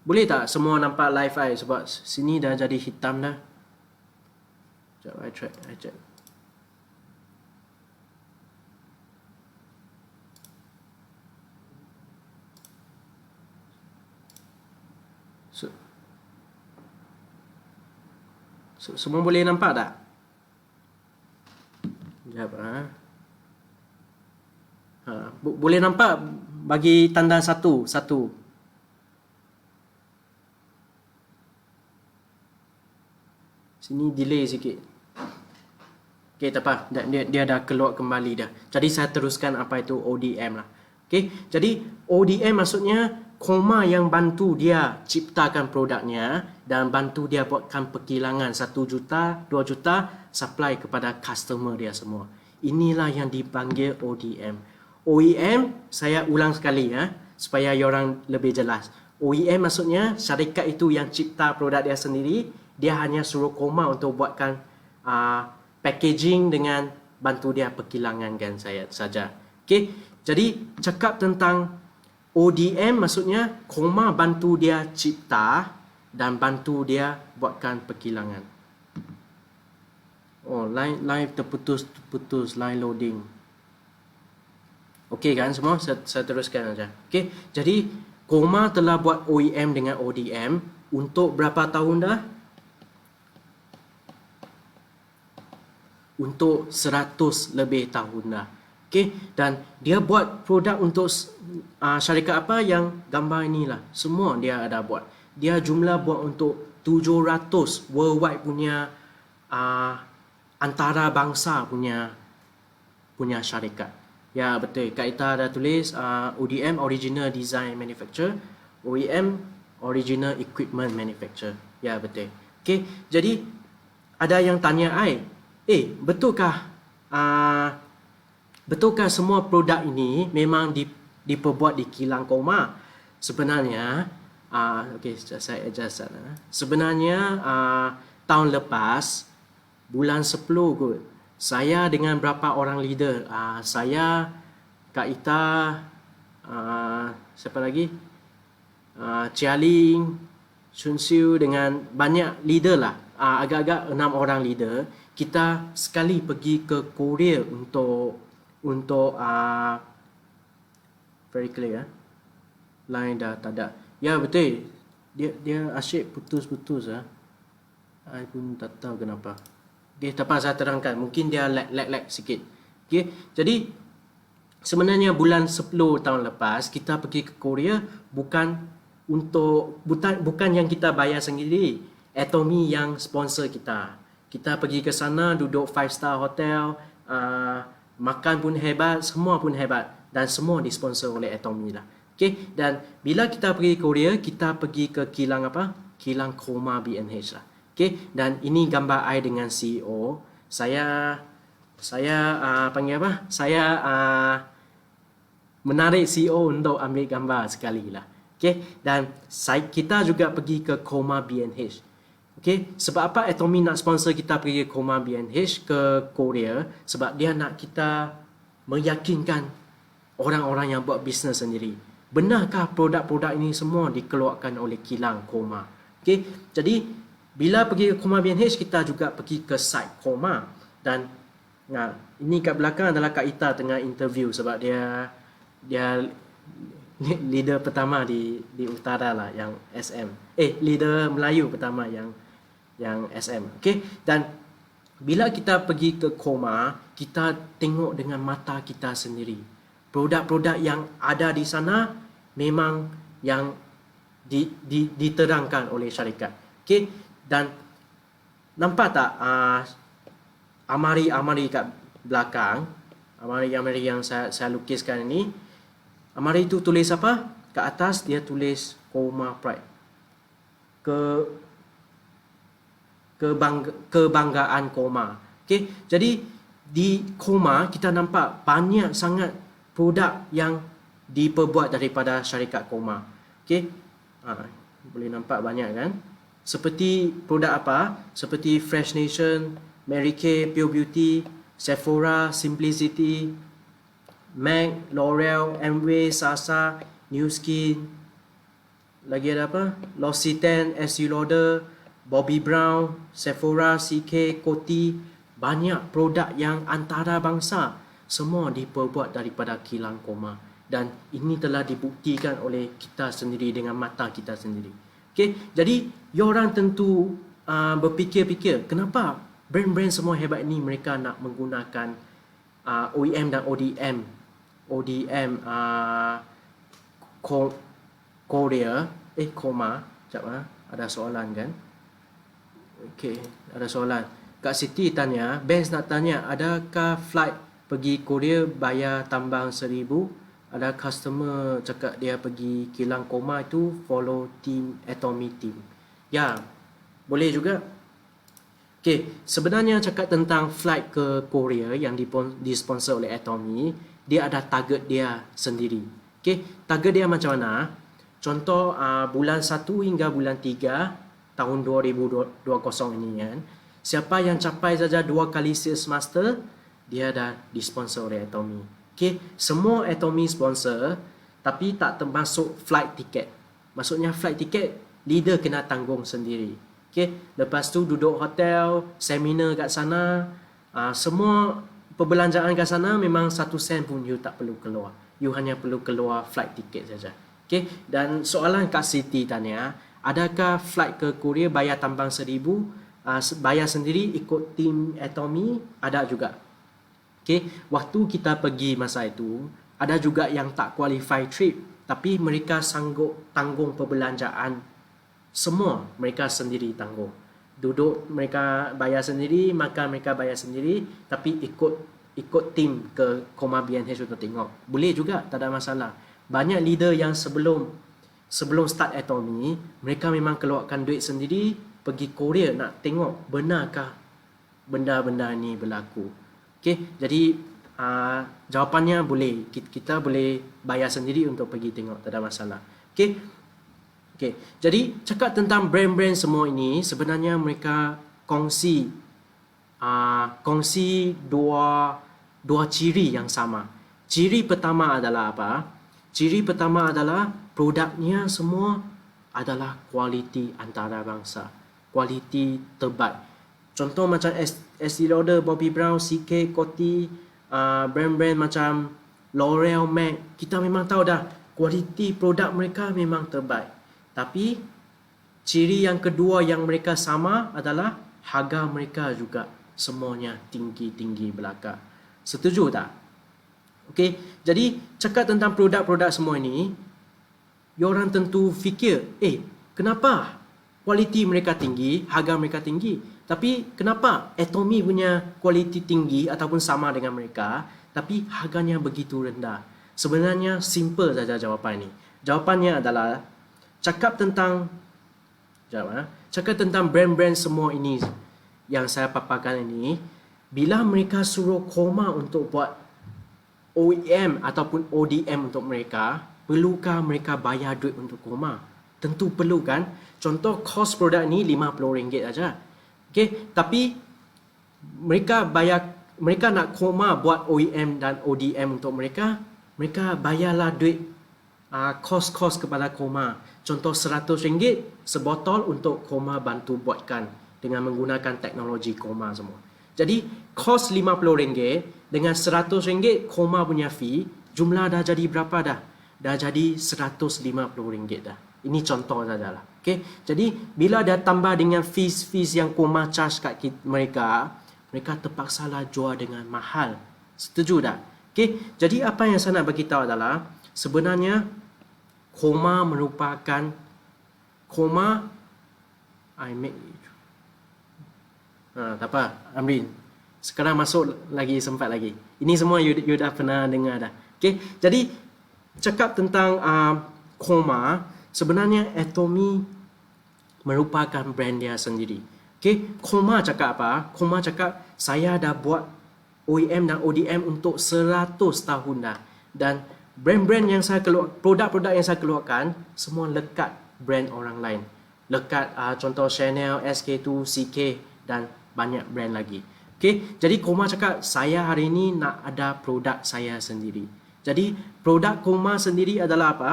Boleh tak semua nampak live I sebab sini dah jadi hitam dah. Sekejap, I check. Semua boleh nampak tak? Sekejap. Boleh nampak? Bagi tanda satu. Sini delay sikit. Okay, tak apa. Dia dah keluar kembali dah. Jadi saya teruskan apa itu ODM lah. Okay, jadi ODM maksudnya Koma yang bantu dia ciptakan produknya dan bantu dia buatkan perkilangan 1 juta, 2 juta supply kepada customer dia semua. Inilah yang dipanggil ODM. OEM, saya ulang sekali supaya orang lebih jelas. OEM maksudnya syarikat itu yang cipta produk dia sendiri, dia hanya suruh Koma untuk buatkan packaging dengan bantu dia perkilangan kan saya saja. Okay? Jadi cakap tentang ODM maksudnya Koma bantu dia cipta dan bantu dia buatkan perkilangan. Live terputus, line loading. Okey kan semua? Saya teruskan saja. Okey, jadi Koma telah buat OEM dengan ODM untuk berapa tahun dah? Untuk 100 lebih tahun dah. Okey, dan dia buat produk untuk syarikat apa yang gambar inilah. Semua dia ada buat. Dia jumlah buat untuk 700 worldwide punya antara bangsa punya syarikat. Ya betul. Kat kita ada tulis ODM Original Design Manufacturer, OEM Original Equipment Manufacturer. Ya betul. Okey, jadi ada yang tanya betulkah semua produk ini memang diperbuat di kilang Koma? Sebenarnya, saya adjust. Sebenarnya tahun lepas, bulan 10 kot, saya dengan berapa orang leader, saya, Kak Ita, siapa lagi? Chia Ling, Chun Siu dengan banyak leader lah, agak-agak 6 orang leader, kita sekali pergi ke Korea untuk very clear line dah tak ada. Ya betul. Dia asyik putus-putus I pun tak tahu kenapa. Okay, tak apa saya terangkan. Mungkin dia lag sikit. Okay, jadi sebenarnya bulan 10 tahun lepas kita pergi ke Korea bukan yang kita bayar sendiri. Atomy yang sponsor kita. Kita pergi ke sana, duduk 5-star hotel, makan pun hebat, semua pun hebat dan semua disponsor oleh Atomy lah. Okay, dan bila kita pergi Korea, kita pergi ke kilang apa? Kilang Koma B&H lah. Okay, dan ini gambar I dengan CEO. Saya panggil apa? Saya menarik CEO untuk ambil gambar sekali lah. Okay, dan kita juga pergi ke Koma B&H. Okay, sebab apa Atomy nak sponsor kita pergi ke Koma B&H ke Korea? Sebab dia nak kita meyakinkan orang-orang yang buat bisnes sendiri. Benarkah produk-produk ini semua dikeluarkan oleh kilang Koma? Okay, jadi bila pergi ke Koma B&H, kita juga pergi ke site Koma. Dan ini kat belakang adalah Kak Ita tengah interview sebab dia dia leader pertama di utara lah yang SM. Leader Melayu pertama yang SM. Okey, dan bila kita pergi ke Koma, kita tengok dengan mata kita sendiri. Produk-produk yang ada di sana memang yang diterangkan oleh syarikat. Okey, dan nampak tak amari kat belakang, amari yang saya lukiskan ini. Amari itu tulis apa? Kat atas dia tulis Koma Pride. Kebanggaan Koma. Okey, jadi di Koma kita nampak banyak sangat produk yang diperbuat daripada syarikat Koma. Okey, boleh nampak banyak kan? Seperti produk apa? Seperti Fresh Nation, Mary Kay, Pure Beauty, Sephora, Simplicity, MAC, L'Oreal, Amway, Sasa, New Skin. Lagi ada apa? L'Occitane, Estée Lauder, Bobbi Brown, Sephora, CK, Coty. Banyak produk yang antarabangsa. Semua diperbuat daripada kilang Koma. Dan ini telah dibuktikan oleh kita sendiri dengan mata kita sendiri. Okay? Jadi, orang tentu berfikir-fikir, kenapa brand-brand semua hebat ini mereka nak menggunakan OEM dan ODM Korea. Koma. Sekejap, ada soalan kan? Okey, ada soalan. Kak Siti tanya, Benz nak tanya, adakah flight pergi Korea bayar tambang 1,000? Ada customer cakap dia pergi kilang Koma itu follow team Atomy team. Ya, boleh juga. Okey, sebenarnya cakap tentang flight ke Korea yang disponsor oleh Atomy, dia ada target dia sendiri. Okey, target dia macam mana? Contoh bulan 1 hingga bulan 3 tahun 2020 ini kan. Siapa yang capai saja 2 kali sales master, dia dah disponsor oleh Atomy. Okey, semua Atomy sponsor tapi tak termasuk flight ticket. Maksudnya flight ticket leader kena tanggung sendiri. Okey, lepas tu duduk hotel, seminar kat sana, semua perbelanjaan kat sana memang 1 sen pun you tak perlu keluar. You hanya perlu keluar flight ticket saja. Okey, dan soalan Kak Siti tanya, adakah flight ke Korea bayar tambang 1,000? Bayar sendiri ikut tim Atomy? Ada juga. Okey, waktu kita pergi masa itu, ada juga yang tak qualify trip, tapi mereka sanggup tanggung perbelanjaan semua, mereka sendiri tanggung. Duduk mereka bayar sendiri, makan mereka bayar sendiri, tapi ikut tim ke Koma BNH untuk tengok. Boleh juga, tak ada masalah. Banyak leader yang sebelum start Atomy, mereka memang keluarkan duit sendiri pergi Korea nak tengok benarkah benda-benda ni berlaku. Okey, jadi jawapannya boleh. Kita boleh bayar sendiri untuk pergi tengok, tak ada masalah. Okey. Okay. Jadi cakap tentang brand-brand semua ini, sebenarnya mereka kongsi dua ciri yang sama. Ciri pertama adalah apa? Ciri pertama adalah produknya semua adalah kualiti antarabangsa, kualiti terbaik. Contoh macam Estée Lauder, Bobbi Brown, CK, Coty, brand-brand macam L'Oreal, MAC, kita memang tahu dah kualiti produk mereka memang terbaik. Tapi ciri yang kedua yang mereka sama adalah harga mereka juga semuanya tinggi-tinggi belaka. Setuju tak? Okey, jadi cakap tentang produk-produk semua ini, orang tentu fikir, kenapa kualiti mereka tinggi, harga mereka tinggi, tapi kenapa Atomy punya kualiti tinggi ataupun sama dengan mereka, tapi harganya begitu rendah? Sebenarnya simple saja jawapan ini. Jawapannya adalah cakap tentang brand-brand semua ini yang saya paparkan ini, bila mereka suruh Koma untuk buat OEM ataupun ODM untuk mereka, perlukah mereka bayar duit untuk Koma? Tentu perlu kan? Contoh kos produk ni RM50 saja. Okey, tapi mereka nak Koma buat OEM dan ODM untuk mereka bayarlah duit kos-kos kepada Koma. Contoh RM100 sebotol untuk Koma bantu buatkan dengan menggunakan teknologi Koma semua. Jadi kos RM50 dengan RM100 Koma punya fee, jumlah dah jadi berapa dah? Dah jadi RM150 dah. Ini contoh sajalah. Okay? Jadi bila dah tambah dengan fees yang Koma charge kat mereka terpaksalah jual dengan mahal. Setuju tak? Okay? Jadi apa yang saya nak beritahu adalah sebenarnya Koma merupakan tak apa, Amrin. Sekarang masuk lagi, sempat lagi. Ini semua you dah pernah dengar dah. Okay? Jadi cakap tentang Koma, sebenarnya Atomy merupakan brand dia sendiri. Okay? Koma cakap apa? Koma cakap saya dah buat OEM dan ODM untuk 100 tahun dah. Dan brand-brand yang saya keluar, produk-produk yang saya keluarkan semua lekat brand orang lain. Lekat contoh Chanel, SK2, CK dan banyak brand lagi. Okay? Jadi Koma cakap saya hari ini nak ada produk saya sendiri. Jadi produk Koma sendiri adalah apa?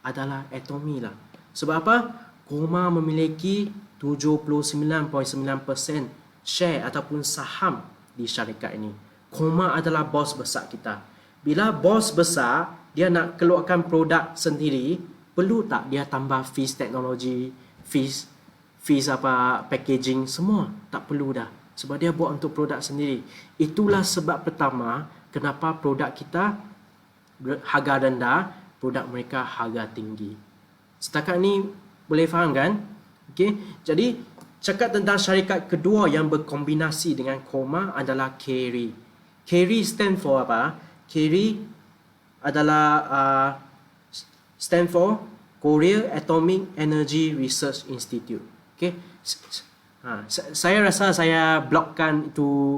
Adalah Atomy lah. Sebab apa? Koma memiliki 79.9% share ataupun saham di syarikat ini. Koma adalah bos besar kita. Bila bos besar dia nak keluarkan produk sendiri, perlu tak dia tambah fees teknologi, fees packaging semua? Tak perlu dah. Sebab dia buat untuk produk sendiri. Itulah sebab pertama kenapa produk kita harga rendah, produk mereka harga tinggi. Setakat ni boleh faham kan? Okay? Jadi cakap tentang syarikat kedua yang berkombinasi dengan Koma adalah KERI. KERI stand for apa? KERI adalah stand for Korea Atomic Energy Research Institute. Okay? Saya rasa saya blockkan itu,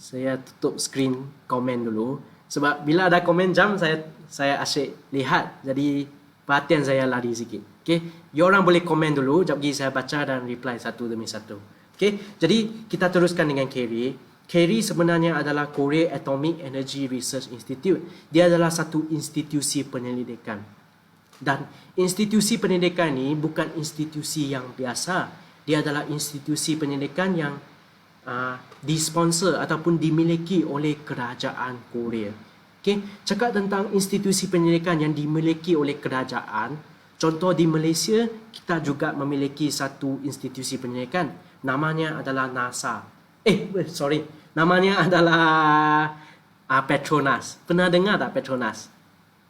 saya tutup screen komen dulu sebab bila ada komen jam saya asyik lihat, jadi perhatian saya lari sikit. Okay? You orang boleh komen dulu, jap lagi saya baca dan reply satu demi satu. Okay? Jadi kita teruskan dengan KERI. KERI sebenarnya adalah Korea Atomic Energy Research Institute. Dia adalah satu institusi penyelidikan. Dan institusi penyelidikan ini bukan institusi yang biasa. Dia adalah institusi penyelidikan yang disponsor ataupun dimiliki oleh kerajaan Korea. Okay? Cakap tentang institusi penyelidikan yang dimiliki oleh kerajaan, contoh di Malaysia, kita juga memiliki satu institusi penyelidikan. Namanya adalah NASA. Namanya adalah Petronas. Pernah dengar tak Petronas?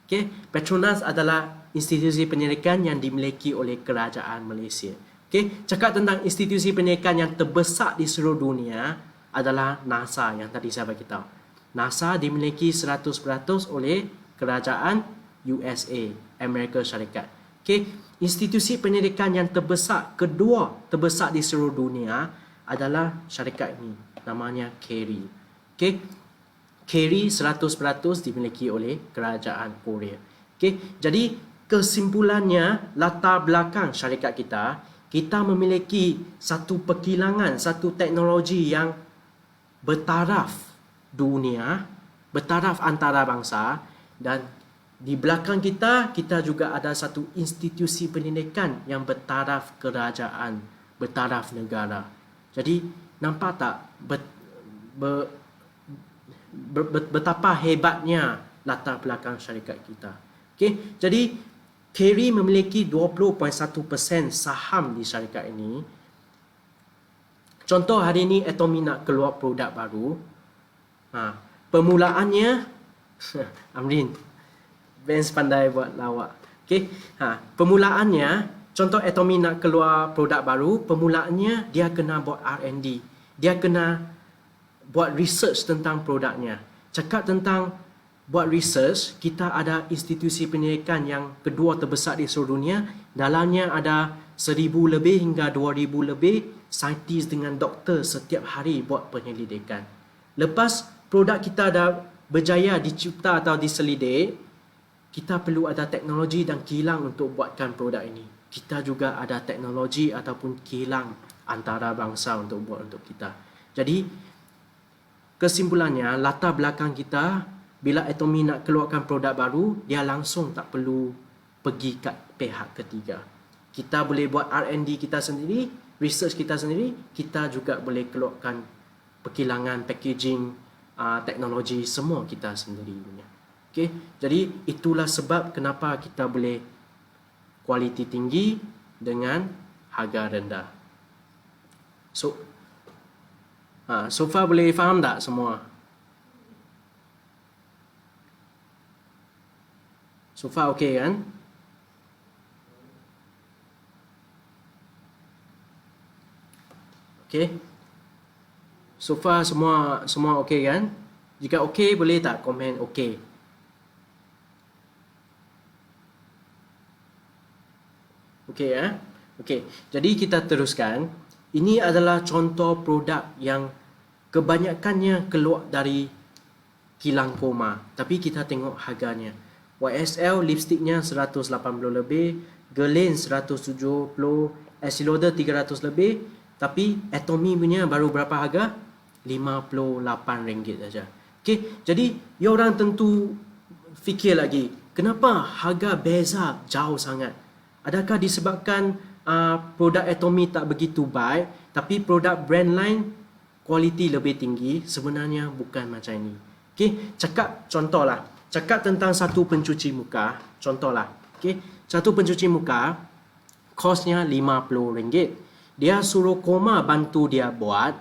Okay? Petronas adalah institusi penyelidikan yang dimiliki oleh kerajaan Malaysia. Okay? Cakap tentang institusi penyelidikan yang terbesar di seluruh dunia adalah NASA yang tadi saya bagi tahu. NASA dimiliki 100% oleh kerajaan USA, Amerika Syarikat. Okay? Institusi penyelidikan yang kedua terbesar di seluruh dunia adalah syarikat ini. Namanya KERI. Okay? KERI 100% dimiliki oleh kerajaan Korea. Okay? Jadi kesimpulannya, latar belakang syarikat kita memiliki satu perkilangan, satu teknologi yang bertaraf dunia, bertaraf antarabangsa, dan di belakang kita juga ada satu institusi pendidikan yang bertaraf kerajaan, bertaraf negara. Jadi nampak tak betapa hebatnya latar belakang syarikat kita. Okay? Jadi KERI memiliki 20.1% saham di syarikat ini. Contoh hari ini Atomy nak keluar produk baru. Permulaannya Amrin, Benz pandai buat lawak. Okay? Permulaannya, contoh Atomy nak keluar produk baru, permulaannya dia kena buat R&D. Dia kena buat research tentang produknya. Cakap tentang buat research, kita ada institusi penyelidikan yang kedua terbesar di seluruh dunia. Dalamnya ada 1,000 lebih hingga 2,000 lebih saintis dengan doktor setiap hari buat penyelidikan. Lepas produk kita dah berjaya dicipta atau diselidik, kita perlu ada teknologi dan kilang untuk buatkan produk ini. Kita juga ada teknologi ataupun kilang antarabangsa untuk buat untuk kita. Jadi kesimpulannya, latar belakang kita, bila Atomy nak keluarkan produk baru, dia langsung tak perlu pergi kat pihak ketiga. Kita boleh buat R&D kita sendiri, research kita sendiri, kita juga boleh keluarkan perkilangan, packaging, teknologi, semua kita sendiri punya. Okay, jadi itulah sebab kenapa kita boleh kualiti tinggi dengan harga rendah. So far boleh faham tak semua? So far okay kan? Okay. So far semua okay kan? Jika okay boleh tak komen okay? Okay ya? Okay. Jadi kita teruskan. Ini adalah contoh produk yang kebanyakannya keluar dari kilang koma. Tapi kita tengok harganya. YSL lipsticknya 180 lebih, Guerlain 170, Estee Lauder 300 lebih. Tapi Atomy punya baru berapa harga? RM58 saja. Okay, jadi you orang tentu fikir lagi, kenapa harga beza jauh sangat? Adakah disebabkan produk Atomy tak begitu baik, tapi produk brand lain kualiti lebih tinggi? Sebenarnya bukan macam ini. Okay, cakap tentang satu pencuci muka. Contohlah, okay, satu pencuci muka kosnya RM50. Dia suruh Koma bantu dia buat,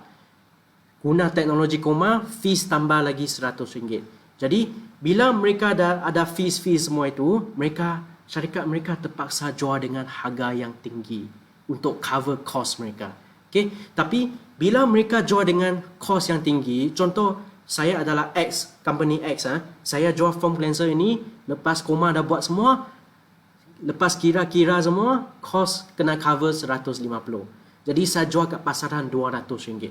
guna teknologi Koma, fees tambah lagi RM100. Jadi bila mereka ada fees semua itu, syarikat mereka terpaksa jual dengan harga yang tinggi untuk cover cost mereka. Okay? Tapi bila mereka jual dengan cost yang tinggi, contoh saya adalah X, company X, saya jual foam cleanser ini, lepas Koma dah buat semua, lepas kira-kira semua, cost kena cover RM150. Jadi saya jual kat pasaran RM200.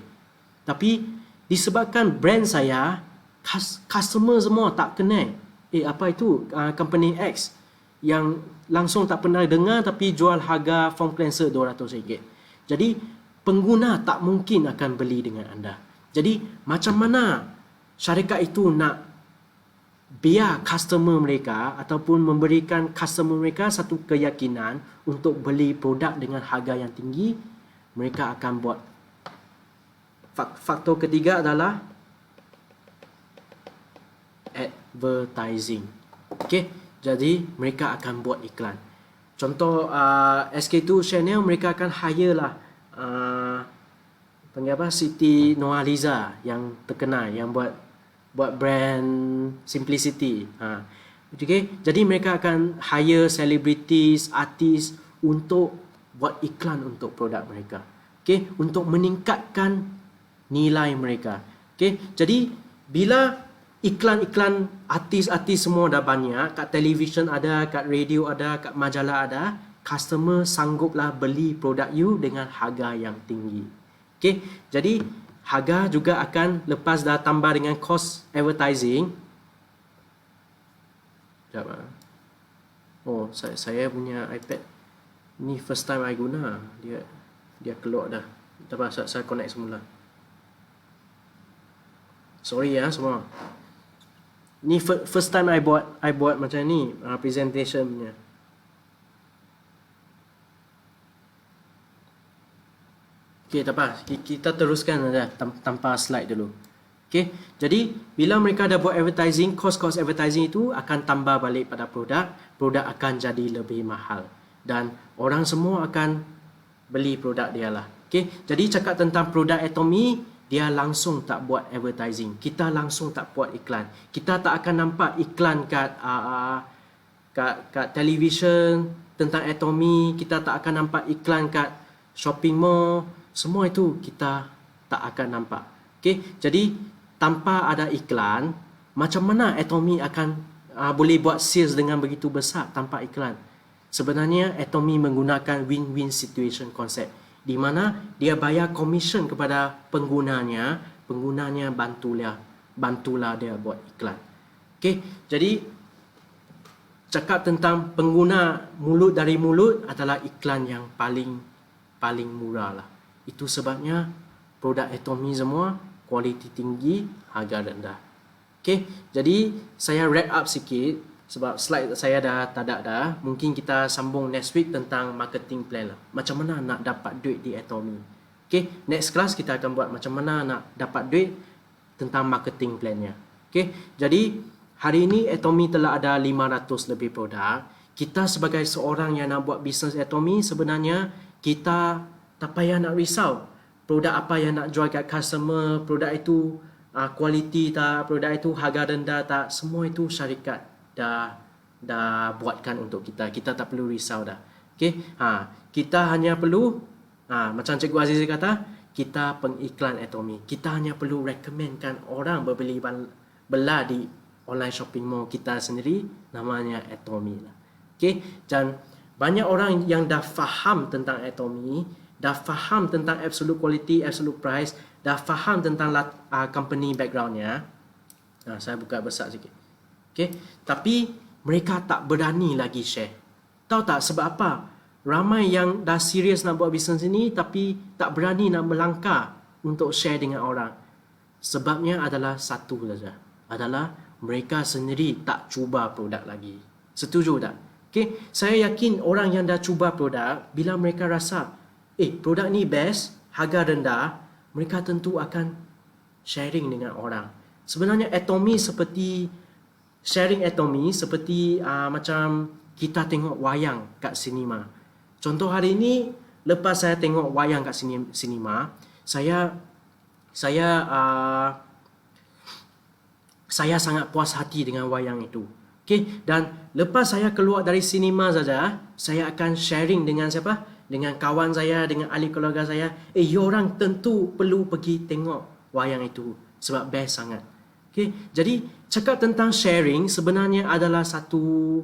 Tapi disebabkan brand saya, customer semua tak kenal. Apa itu company X yang langsung tak pernah dengar tapi jual harga foam cleanser RM200. Jadi pengguna tak mungkin akan beli dengan anda. Jadi macam mana syarikat itu nak biar customer mereka ataupun memberikan customer mereka satu keyakinan untuk beli produk dengan harga yang tinggi? Mereka akan buat. Faktor ketiga adalah advertising. Okay, jadi mereka akan buat iklan. Contoh SK2 Chanel, mereka akan hire lah panggil apa, Siti Nurhaliza yang terkenal, yang buat brand Simplicity. Okay, jadi mereka akan hire celebrities, artis untuk buat iklan untuk produk mereka. Okay, untuk meningkatkan nilai mereka. Okay, jadi bila iklan-iklan artis-artis semua dah banyak, kat televisyen ada, kat radio ada, kat majalah ada, customer sangguplah beli produk you dengan harga yang tinggi. Okay, jadi harga juga akan, lepas dah tambah dengan cost advertising. Sekejap. Oh, saya punya iPad ni first time I guna, dia keluar dah. Tak apa, saya connect semula. Sorry ya semua. Ni first time I buat macam ni presentation punya. Okay, tak apa. Kita teruskan saja tanpa slide dulu. Okay, jadi bila mereka dah buat advertising, cost advertising itu akan tambah balik pada produk akan jadi lebih mahal. Dan orang semua akan beli produk dia lah. Okay? Jadi cakap tentang produk Atomy, dia langsung tak buat advertising. Kita langsung tak buat iklan. Kita tak akan nampak iklan kat television tentang Atomy. Kita tak akan nampak iklan kat shopping mall. Semua itu kita tak akan nampak. Okay? Jadi tanpa ada iklan, macam mana Atomy akan boleh buat sales dengan begitu besar tanpa iklan? Sebenarnya Atomy menggunakan win-win situation konsep, di mana dia bayar komisen kepada penggunanya bantulah dia buat iklan. Okay, jadi cakap tentang pengguna mulut dari mulut adalah iklan yang paling murah lah. Itu sebabnya produk Atomy semua kualiti tinggi, harga rendah. Okay, jadi saya wrap up sikit. Sebab slide saya dah tak ada dah. Mungkin kita sambung next week tentang marketing plan lah. Macam mana nak dapat duit di Atomy. Okay, next class kita akan buat macam mana nak dapat duit tentang marketing plannya. Okay, jadi Hari ini Atomy telah ada 500 lebih produk. Kita sebagai seorang yang nak buat bisnes Atomy, sebenarnya kita tak payah nak risau. Produk apa yang nak jual kat customer, produk itu kualiti tak, produk itu harga rendah tak, semua itu syarikat dah buatkan untuk kita. Kita tak perlu risau dah. Okay? Kita hanya perlu, macam Cikgu Aziz kata, kita pengiklan Atomy. Kita hanya perlu recommendkan orang bela di online shopping mall kita sendiri, namanya Atomy lah. Okay? Dan banyak orang yang dah faham tentang Atomy, dah faham tentang absolute quality, absolute price, dah faham tentang company backgroundnya. Saya buka besar sikit. Okay? Tapi mereka tak berani lagi share. Tahu tak sebab apa? Ramai yang dah serius nak buat bisnes ini tapi tak berani nak melangkah untuk share dengan orang. Sebabnya adalah satu saja. Adalah mereka sendiri tak cuba produk lagi. Setuju tak? Okay? Saya yakin orang yang dah cuba produk, bila mereka rasa produk ni best, harga rendah, mereka tentu akan sharing dengan orang. Sebenarnya Atomy seperti sharing Atomy seperti macam kita tengok wayang kat sinema. Contoh hari ini, lepas saya tengok wayang kat sinema, saya sangat puas hati dengan wayang itu. Okay? Dan lepas saya keluar dari sinema saja, saya akan sharing dengan siapa? Dengan kawan saya, dengan ahli keluarga saya. You orang tentu perlu pergi tengok wayang itu sebab best sangat. Okay? Jadi, cakap tentang sharing sebenarnya adalah satu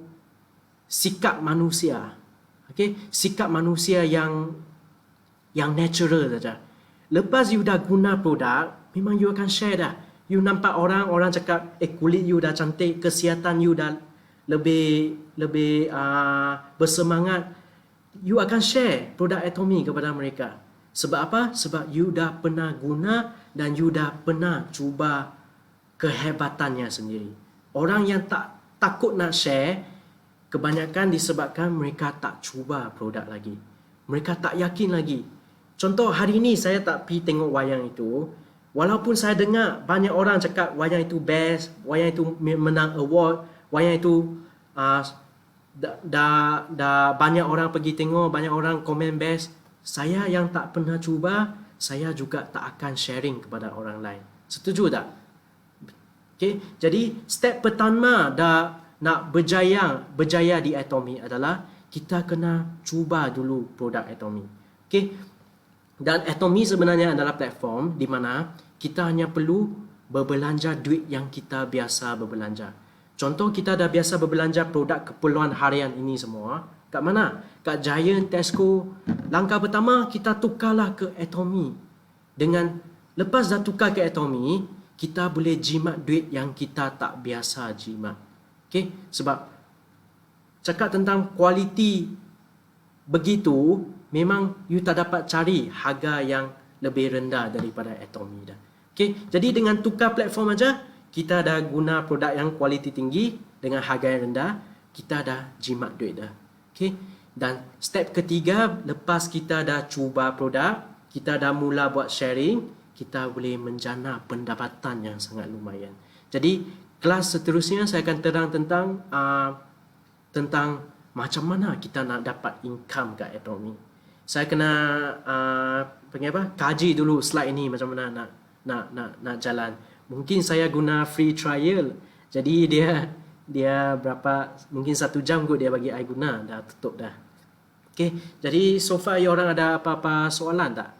sikap manusia. Okay? Sikap manusia yang natural saja. Lepas you dah guna produk, memang you akan share dah. You nampak orang cakap, kulit you dah cantik, kesihatan you dah lebih bersemangat. You akan share produk Atomy kepada mereka. Sebab apa? Sebab you dah pernah guna dan you dah pernah cuba kehebatannya sendiri. Orang yang tak takut nak share, kebanyakan disebabkan mereka tak cuba produk lagi. Mereka tak yakin lagi. Contoh hari ini saya tak pergi tengok wayang itu. Walaupun saya dengar banyak orang cakap wayang itu best, wayang itu menang award, wayang itu dah banyak orang pergi tengok, banyak orang komen best. Saya yang tak pernah cuba, saya juga tak akan sharing kepada orang lain. Setuju tak? Okay? Jadi step pertama dah nak berjaya di Atomy adalah kita kena cuba dulu produk Atomy. Okay? Dan Atomy sebenarnya adalah platform di mana kita hanya perlu berbelanja duit yang kita biasa berbelanja. Contoh kita dah biasa berbelanja produk keperluan harian ini semua. Kat mana? Kat Giant, Tesco. Langkah pertama kita tukarlah ke Atomy. Lepas dah tukar ke Atomy, kita boleh jimat duit yang kita tak biasa jimat. Okay? Sebab cakap tentang kualiti begitu, memang you tak dapat cari harga yang lebih rendah daripada Atomy dah. Okay? Jadi dengan tukar platform aja, kita dah guna produk yang kualiti tinggi dengan harga yang rendah, kita dah jimat duit dah. Okay? Dan step ketiga, lepas kita dah cuba produk, kita dah mula buat sharing, kita boleh menjana pendapatan yang sangat lumayan. Jadi kelas seterusnya saya akan terang tentang macam mana kita nak dapat income kat Atomy. Saya kena kaji dulu slide ini macam mana nak jalan. Mungkin saya guna free trial. Jadi dia berapa, mungkin 1 jam kot dia bagi I guna, dah tutup dah. Okay, jadi so far you orang ada apa-apa soalan tak?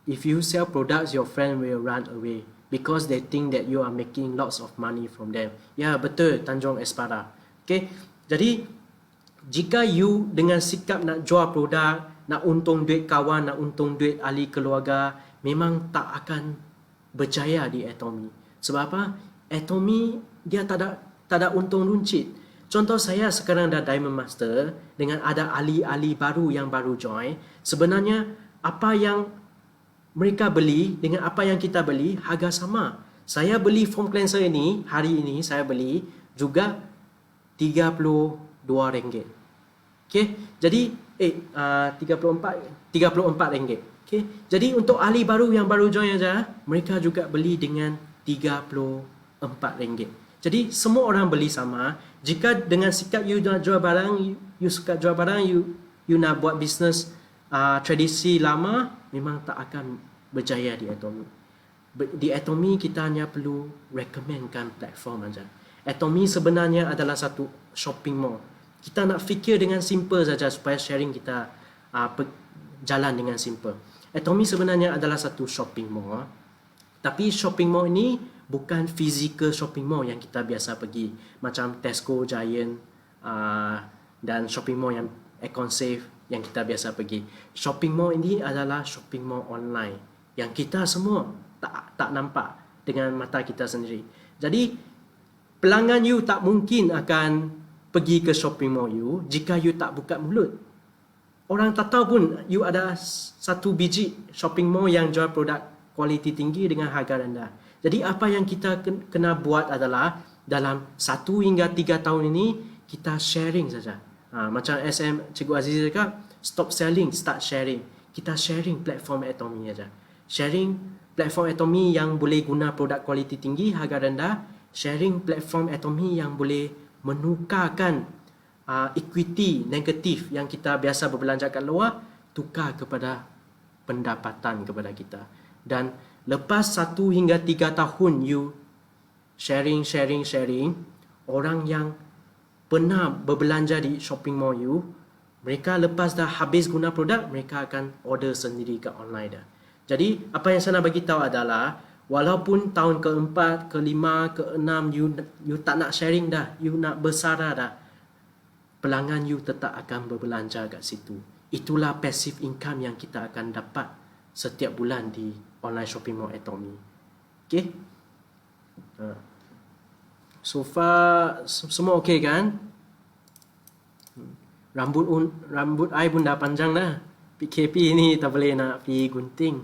If you sell products, your friend will run away because they think that you are making lots of money from them. Ya, betul, Tanjung Espara. Okay, jadi jika you dengan sikap nak jual produk, nak untung duit kawan, nak untung duit ahli keluarga, memang tak akan berjaya di Atomy. Sebab apa? Atomy dia tak ada untung runcit. Contoh saya sekarang dah Diamond Master dengan ada ahli-ahli baru yang baru join. Sebenarnya apa yang mereka beli dengan apa yang kita beli harga sama. Saya beli foam cleanser ini, hari ini saya beli juga RM32. Okey, jadi 34 ringgit. Okey, jadi untuk ahli baru yang baru join aja, mereka juga beli dengan 34 ringgit. Jadi semua orang beli sama. Jika dengan sikap you nak jual barang, you suka jual barang, you nak buat bisnes tradisi lama, memang tak akan berjaya di Atomy. Di Atomy kita hanya perlu recommendkan platform aja. Atomy sebenarnya adalah satu shopping mall. Kita nak fikir dengan simple saja supaya sharing kita jalan dengan simple. Atomy sebenarnya adalah satu shopping mall. Tapi shopping mall ini bukan physical shopping mall yang kita biasa pergi. Macam Tesco, Giant dan shopping mall yang Econ-Safe yang kita biasa pergi. Shopping mall ini adalah shopping mall online yang kita semua tak nampak dengan mata kita sendiri. Jadi pelanggan you tak mungkin akan pergi ke shopping mall you jika you tak buka mulut. Orang tak tahu pun you ada satu biji shopping mall yang jual produk kualiti tinggi dengan harga rendah. Jadi apa yang kita kena buat adalah dalam 1 hingga 3 tahun ini kita sharing saja. Macam SM Cikgu Aziz cakap, stop selling, start sharing. Kita sharing platform Atomy aja. Sharing platform Atomy yang boleh guna produk kualiti tinggi, harga rendah. Sharing platform Atomy yang boleh menukarkan equity negatif yang kita biasa berbelanja kat luar, tukar kepada pendapatan kepada kita. Dan lepas 1 hingga 3 tahun you sharing, orang yang pernah berbelanja di shopping mall you, mereka lepas dah habis guna produk, mereka akan order sendiri kat online dah. Jadi apa yang saya nak bagi tahu adalah, walaupun tahun ke-4, ke-5, ke-6 you tak nak sharing dah, you nak bersara dah, pelanggan you tetap akan berbelanja kat situ. Itulah passive income yang kita akan dapat setiap bulan di online shopping mall Atomy. Okay? So far semua okay kan? Rambut I pun dah panjang dah. PKP ni tak boleh nak pergi gunting.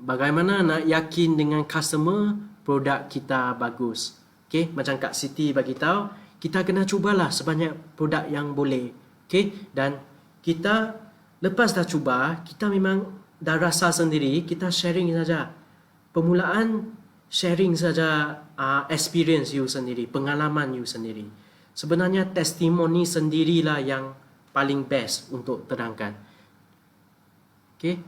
Bagaimana nak yakin dengan customer produk kita bagus? Okay, macam Kak Siti bagi tahu, kita kena cubalah sebanyak produk yang boleh. Okay, dan kita lepas dah cuba, kita memang dah rasa sendiri, kita sharing saja. Permulaan sharing saja experience you sendiri, pengalaman you sendiri. Sebenarnya testimoni sendirilah yang paling best untuk terangkan. Okay,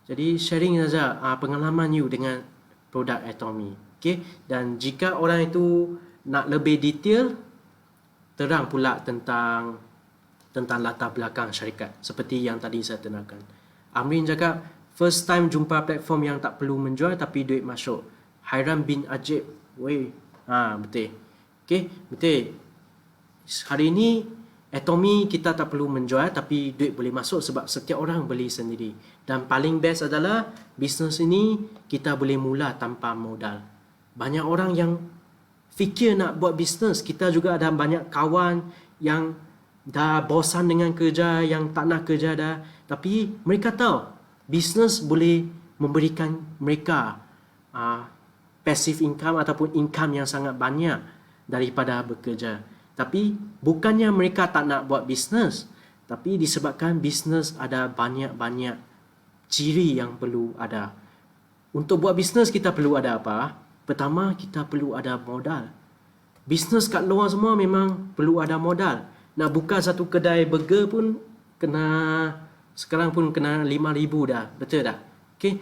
jadi sharing saja pengalaman you dengan produk Atomy. Okay, dan jika orang itu nak lebih detail, terang pula tentang latar belakang syarikat seperti yang tadi saya terangkan. Amrin cakap first time jumpa platform yang tak perlu menjual tapi duit masuk. Hairan bin Ajib. Weh, betul. Okay, betul. Hari ini Atomy kita tak perlu menjual tapi duit boleh masuk sebab setiap orang beli sendiri. Dan paling best adalah bisnes ini kita boleh mula tanpa modal. Banyak orang yang fikir nak buat bisnes. Kita juga ada banyak kawan yang dah bosan dengan kerja, yang tak nak kerja dah. Tapi mereka tahu bisnes boleh memberikan mereka passive income ataupun income yang sangat banyak daripada bekerja. Tapi bukannya mereka tak nak buat bisnes, tapi disebabkan bisnes ada banyak-banyak ciri yang perlu ada. Untuk buat bisnes kita perlu ada apa? Pertama, kita perlu ada modal. Bisnes kat luar semua memang perlu ada modal. Nak buka satu kedai burger pun sekarang pun kena 5,000 dah. Betul tak? Okay.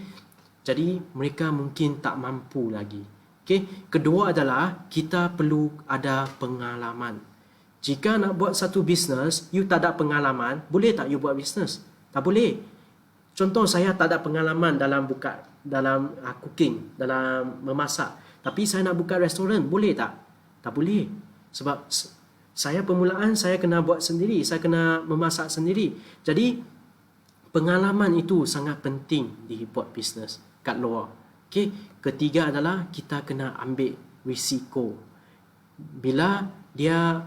Jadi mereka mungkin tak mampu lagi. Okay. Kedua adalah kita perlu ada pengalaman. Jika nak buat satu bisnes, you tak ada pengalaman, boleh tak you buat bisnes? Tak boleh. Contoh saya tak ada pengalaman dalam cooking, dalam memasak. Tapi saya nak buka restoran, boleh tak? Tak boleh. Sebab saya permulaan saya kena buat sendiri, saya kena memasak sendiri. Jadi pengalaman itu sangat penting di buat bisnes kat luar. Okay. Ketiga adalah kita kena ambil risiko. Bila dia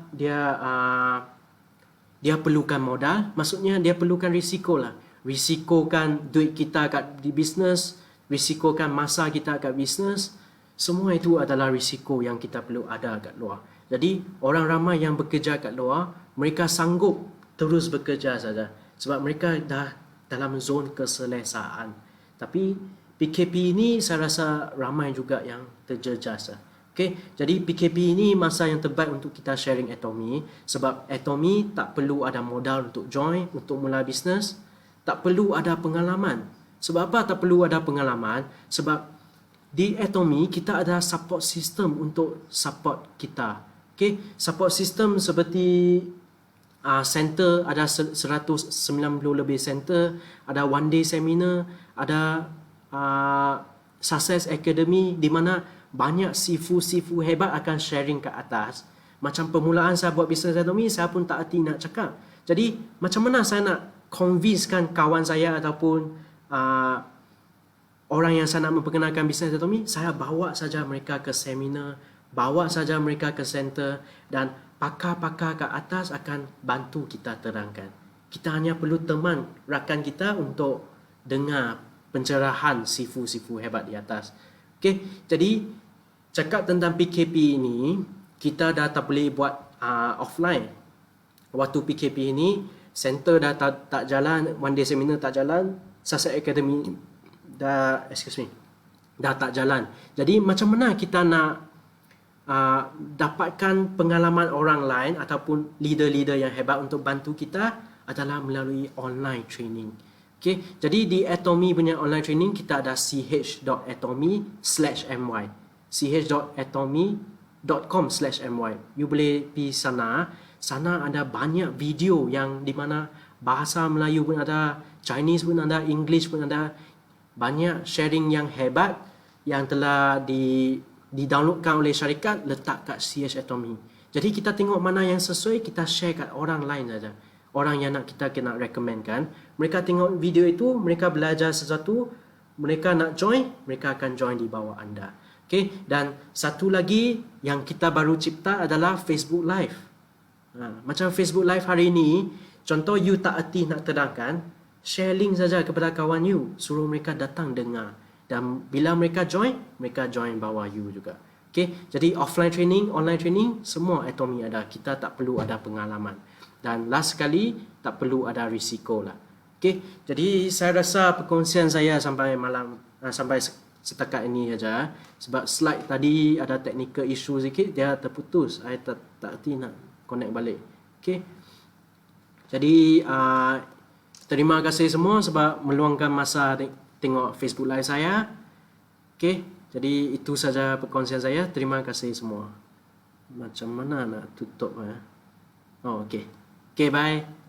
perlukan modal, maksudnya dia perlukan risiko lah. Risikokan duit kita kat di bisnes, risikokan masa kita kat bisnes. Semua itu adalah risiko yang kita perlu ada kat luar. Jadi orang ramai yang bekerja kat luar, mereka sanggup terus bekerja saja sebab mereka dah dalam zon keselesaan. Tapi PKP ini saya rasa ramai juga yang terjejas. Okay, jadi PKP ini masa yang terbaik untuk kita sharing Atomy sebab Atomy tak perlu ada modal untuk join, untuk mula bisnes, tak perlu ada pengalaman. Sebab apa tak perlu ada pengalaman? Sebab di Atomy kita ada support system untuk support kita. Okay, support system seperti center ada 190 lebih center, ada one day seminar, ada Success Academy di mana banyak sifu-sifu hebat akan sharing kat atas. Macam permulaan saya buat bisnes Atomy, saya pun tak erti nak cakap. Jadi macam mana saya nak convincekan kawan saya ataupun orang yang saya nak memperkenalkan bisnes Atomy, saya bawa saja mereka ke seminar, bawa saja mereka ke center dan pakar-pakar kat atas akan bantu kita terangkan. Kita hanya perlu teman rakan kita untuk dengar pencerahan sifu-sifu hebat di atas. Okay, jadi cakap tentang PKP ini, kita dah tak boleh buat offline. Waktu PKP ini, center dah tak jalan, one day seminar tak jalan, Success Academy dah tak jalan. Jadi macam mana kita nak dapatkan pengalaman orang lain ataupun leader-leader yang hebat untuk bantu kita adalah melalui online training. Okay, jadi di Atomy punya online training kita ada ch.atomy/my ch.atomy.com/my. You boleh pergi sana. Sana ada banyak video yang di mana bahasa Melayu pun ada, Chinese pun ada, English pun ada. Banyak sharing yang hebat yang telah di-downloadkan oleh syarikat, letak kat CH Atomy. Jadi kita tengok mana yang sesuai, kita share kat orang lain saja. Orang yang kita nak recommend kan. Mereka tengok video itu, mereka belajar sesuatu, mereka nak join, mereka akan join di bawah anda. Okay? Dan satu lagi yang kita baru cipta adalah Facebook Live. Macam Facebook Live hari ini, contoh you tak erti nak terangkan, share link saja kepada kawan you, suruh mereka datang dengar. Dan bila mereka join bawah you juga. Okay? Jadi offline training, online training, semua Atomy ada. Kita tak perlu ada pengalaman. Dan last sekali, tak perlu ada risiko lah. Okay? Jadi saya rasa perkongsian saya sampai malam, sampai setakat ini saja. Sebab slide tadi ada technical issue sikit, dia terputus. Saya tak erti nak connect balik. Okay? Jadi terima kasih semua sebab meluangkan masa tengok Facebook Live saya. Okay? Jadi itu saja perkongsian saya. Terima kasih semua. Macam mana nak tutup? Oh, okay. Okay, bye.